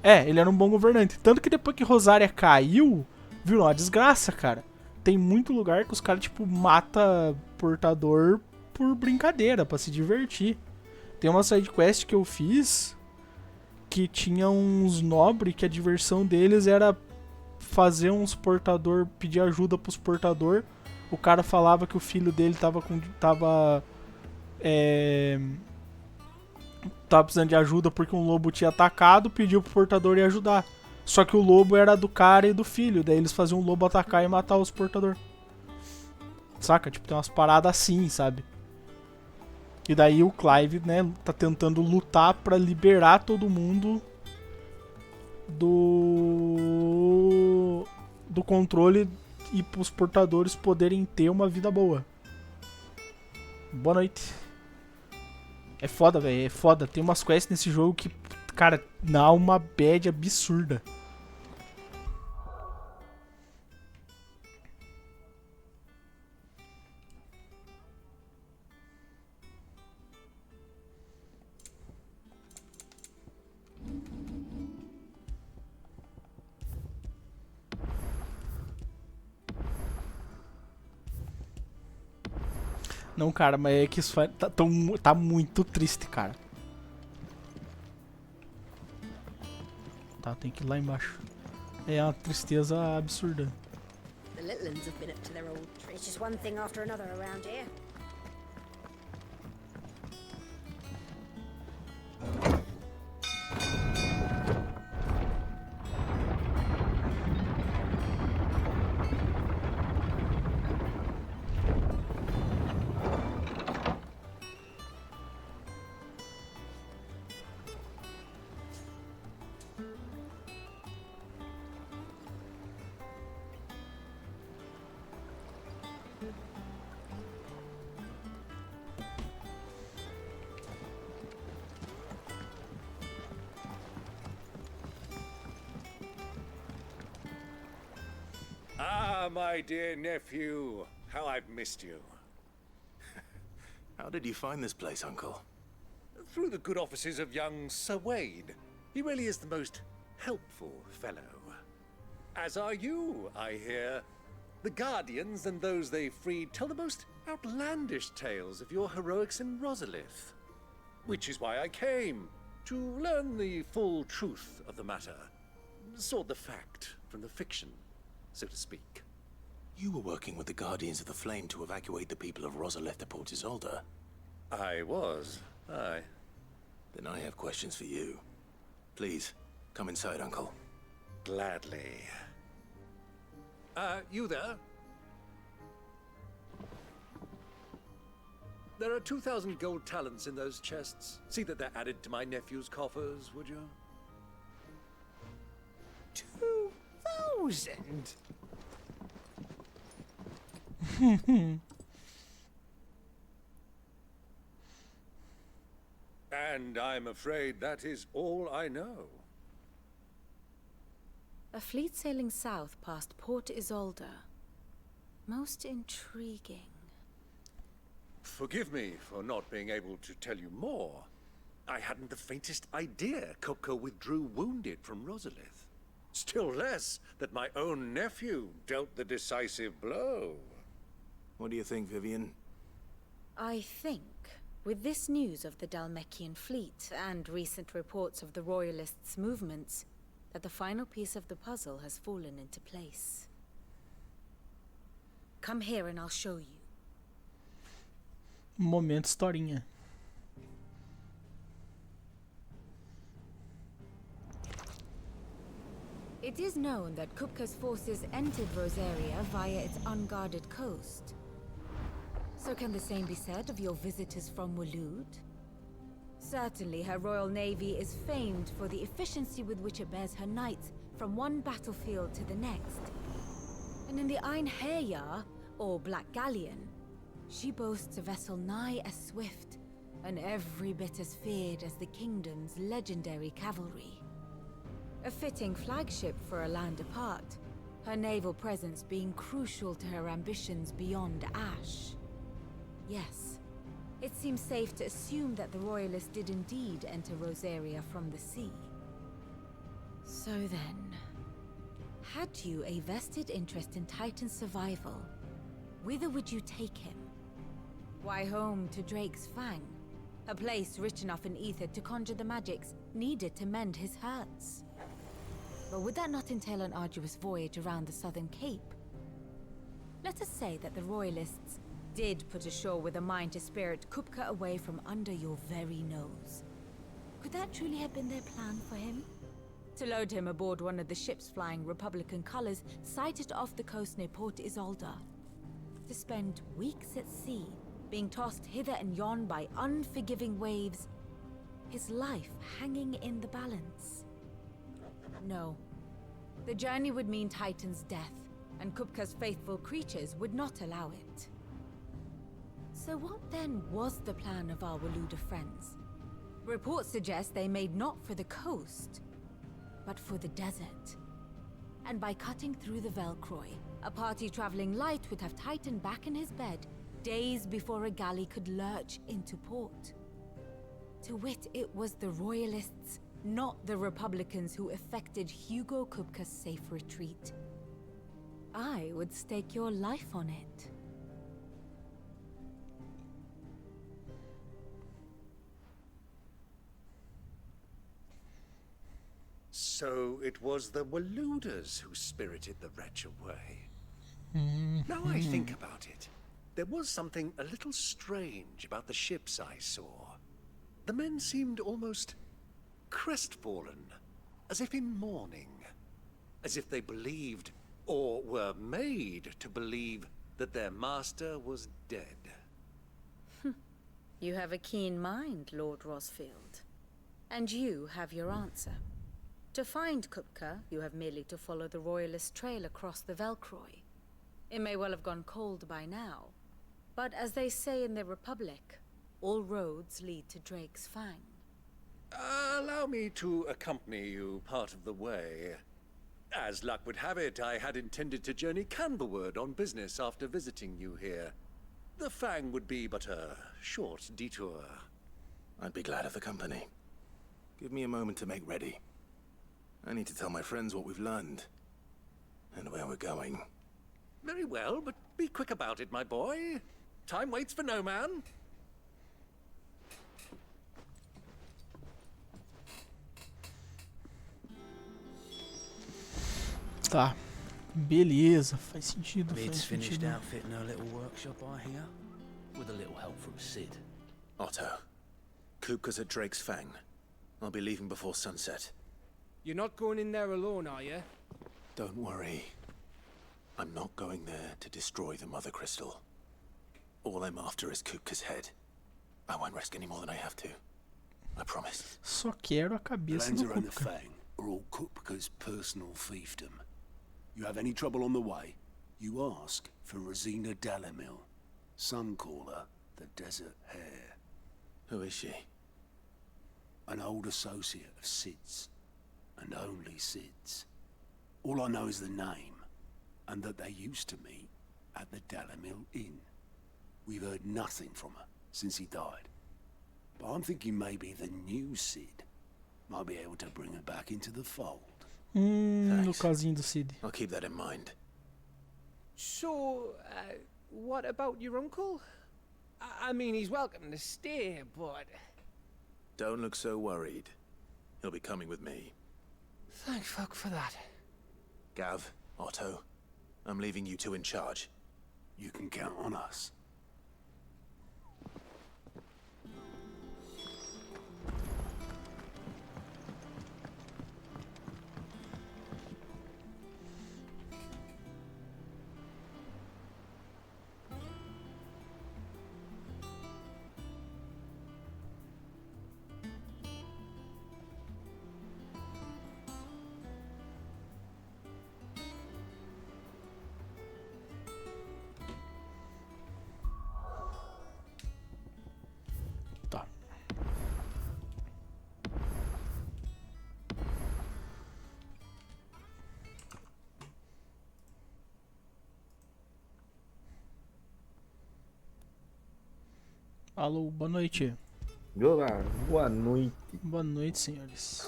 Ele era um bom governante, tanto que depois que Rosária caiu, virou uma desgraça, cara. Tem muito lugar que os caras, tipo, mata portador por brincadeira, pra se divertir. Tem uma side quest que eu fiz que tinha uns nobres que a diversão deles era fazer uns portador, pedir ajuda pros portador. O cara falava que o filho dele tava precisando de ajuda porque um lobo tinha atacado, pediu pro portador ir ajudar. Só que o lobo era do cara e do filho, daí eles faziam o lobo atacar e matar os portadores. Saca? Tipo, tem umas paradas assim, sabe? E daí o Clive, né, tá tentando lutar pra liberar todo mundo do controle e pros portadores poderem ter uma vida boa. Boa noite. É foda, velho, é foda. Tem umas quests nesse jogo que, cara, dá uma bad absurda. Não, cara, mas é que isso tá muito triste, cara. Tá, tem que ir lá embaixo. É uma tristeza absurda. The Litlans have been up to their old tricks. It's just one thing after another around here. Ah, my dear nephew, how I've missed you. How did you find this place, Uncle? Through the good offices of young Sir Wade. He really is the most helpful fellow. As are you, I hear. The Guardians and those they freed tell the most outlandish tales of your heroics in Rosalith. Which is why I came, to learn the full truth of the matter. Sort the fact from the fiction, so to speak. You were working with the Guardians of the Flame to evacuate the people of Rosalith to Port Isolde. I was, aye. Then I have questions for you. Please, come inside, Uncle. Gladly. You there? There are 2,000 gold talents in those chests. See that they're added to my nephew's coffers, would you? 2,000? And I'm afraid that is all I know. A fleet sailing south past Port Isolde. Most intriguing. Forgive me for not being able to tell you more. I hadn't the faintest idea Kupka withdrew wounded from Rosalith. Still less that my own nephew dealt the decisive blow. What do you think, Vivian? I think, with this news of the Dhalmekian fleet and recent reports of the Royalists' movements, that the final piece of the puzzle has fallen into place. Come here and I'll show you. Momento historinha. It is known that Kupka's forces entered Rosaria via its unguarded coast. So can the same be said of your visitors from Waloed? Certainly her Royal Navy is famed for the efficiency with which it bears her knights from one battlefield to the next. And in the Ein Herjar, or Black Galleon, she boasts a vessel nigh as swift and every bit as feared as the kingdom's legendary cavalry. A fitting flagship for a land apart, her naval presence being crucial to her ambitions beyond Ash. Yes, it seems safe to assume that the Royalists did indeed enter Rosaria from the sea. So then, had you a vested interest in Titan's survival, whither would you take him? Why, home to Drake's Fang, a place rich enough in ether to conjure the magics needed to mend his hurts. But would that not entail an arduous voyage around the southern cape? Let us say that the Royalists did put ashore with a mind to spirit Kupka away from under your very nose. Could that truly have been their plan for him? To load him aboard one of the ships flying Republican colors sighted off the coast near Port Isolde. To spend weeks at sea, being tossed hither and yon by unforgiving waves, his life hanging in the balance. No. The journey would mean Titan's death, and Kupka's faithful creatures would not allow it. So what then was the plan of our Waluda friends? Reports suggest they made not for the coast, but for the desert. And by cutting through the Velcroy, a party traveling light would have Titan back in his bed days before a galley could lurch into port. To wit, it was the Royalists, not the Republicans, who effected Hugo Kupka's safe retreat. I would stake your life on it. So it was the Waluders who spirited the wretch away. Now I think about it, there was something a little strange about the ships I saw. The men seemed almost crestfallen, as if in mourning, as if they believed, or were made to believe, that their master was dead. You have a keen mind, Lord Rosfield. And you have your answer. To find Kupka, you have merely to follow the Royalist trail across the Velcroy. It may well have gone cold by now, but as they say in the Republic, all roads lead to Drake's Fang. Allow me to accompany you part of the way. As luck would have it, I had intended to journey Canberward on business after visiting you here. The Fang would be but a short detour. I'd be glad of the company. Give me a moment to make ready. I need to tell my friends what we've learned, and where we're going. Very well, but be quick about it, my boy. Time waits for no man. Tá. Beleza, faz sentido, faz Mid's finished sentido. outfitting her little workshop, I hear, with a little help from Sid. Otto, Kupka's at Drake's Fang. I'll be leaving before sunset. You're not going in there alone, are you? Don't worry. I'm not going there to destroy the Mother Crystal. All I'm after is Kupka's head. I won't risk any more than I have to. I promise. Só quero a cabeça Plans do around the Kupka. Fang are all Kupka's personal fiefdom. You have any trouble on the way, you ask for Rosina Dalamil. Some call her the Desert Hare. Who is she? An old associate of Sid's. And only Sid's. All I know is the name, and that they used to meet at the Dalamil Inn. We've heard nothing from her since he died. But I'm thinking maybe the new Sid might be able to bring her back into the fold. No casinho do Cid. I'll keep that in mind. So, what about your uncle? I mean, he's welcome to stay, but... Don't look so worried. He'll be coming with me. Thank fuck for that. Gav, Otto, I'm leaving you two in charge. You can count on us. Tá. Alô, boa noite. Olá, boa noite. Boa noite, senhores.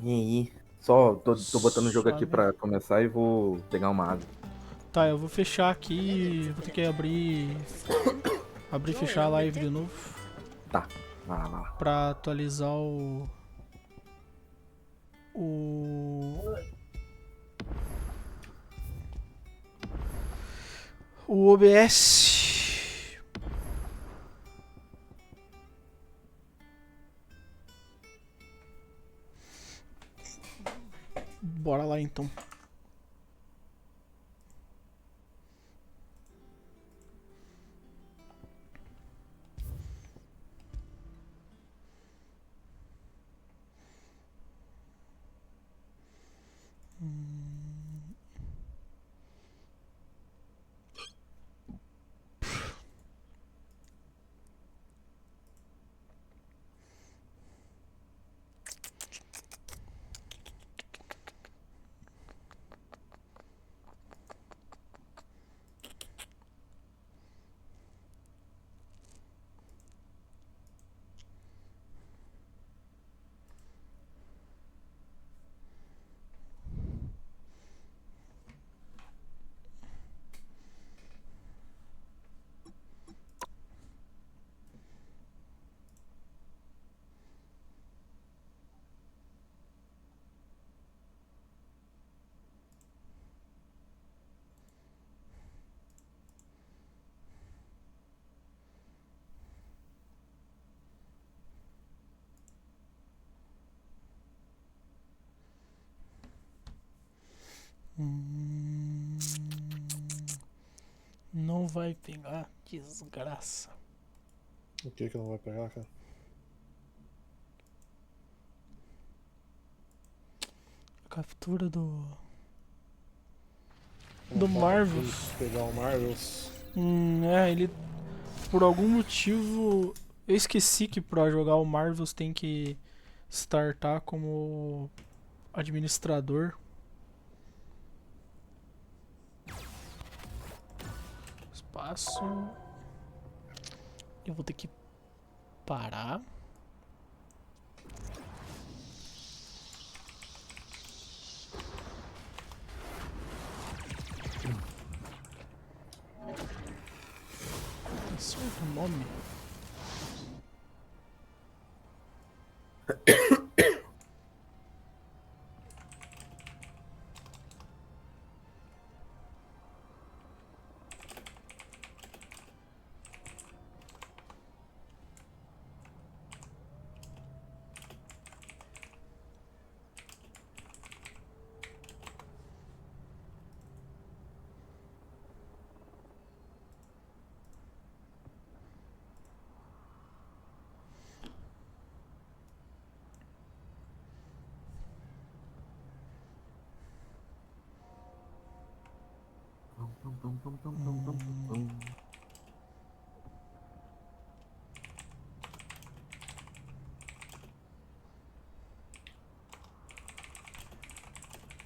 E aí? Só tô botando o jogo aqui Suave. pra começar e vou pegar uma água. Tá, eu vou fechar aqui. Vou ter que abrir e fechar a live de novo. Tá, vai lá, vai lá. Pra atualizar o OBS. Bora lá então. Não vai pegar, desgraça. O que que não vai pegar, cara? Captura do Não pode Marvels. pegar o Marvels. Ele por algum motivo eu esqueci que pra jogar o Marvels tem que startar como administrador. Espaço. Eu vou ter que parar. Acerta o nome.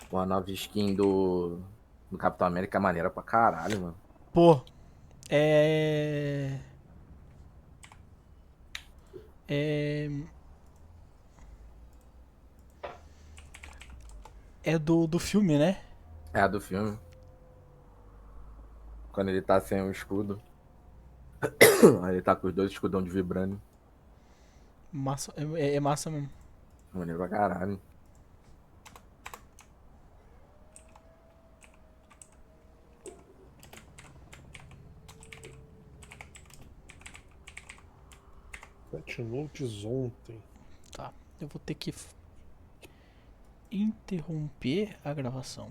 Pô, a nova skin do Capitão América é maneira pra caralho, mano. Pô, é. É do filme, né? É a do filme. Quando ele tá sem o escudo. Aí ele tá com os dois escudão de vibrânio. Massa, é massa mesmo. Maneiro pra caralho. Patch notes ontem. Tá, eu vou ter que interromper a gravação.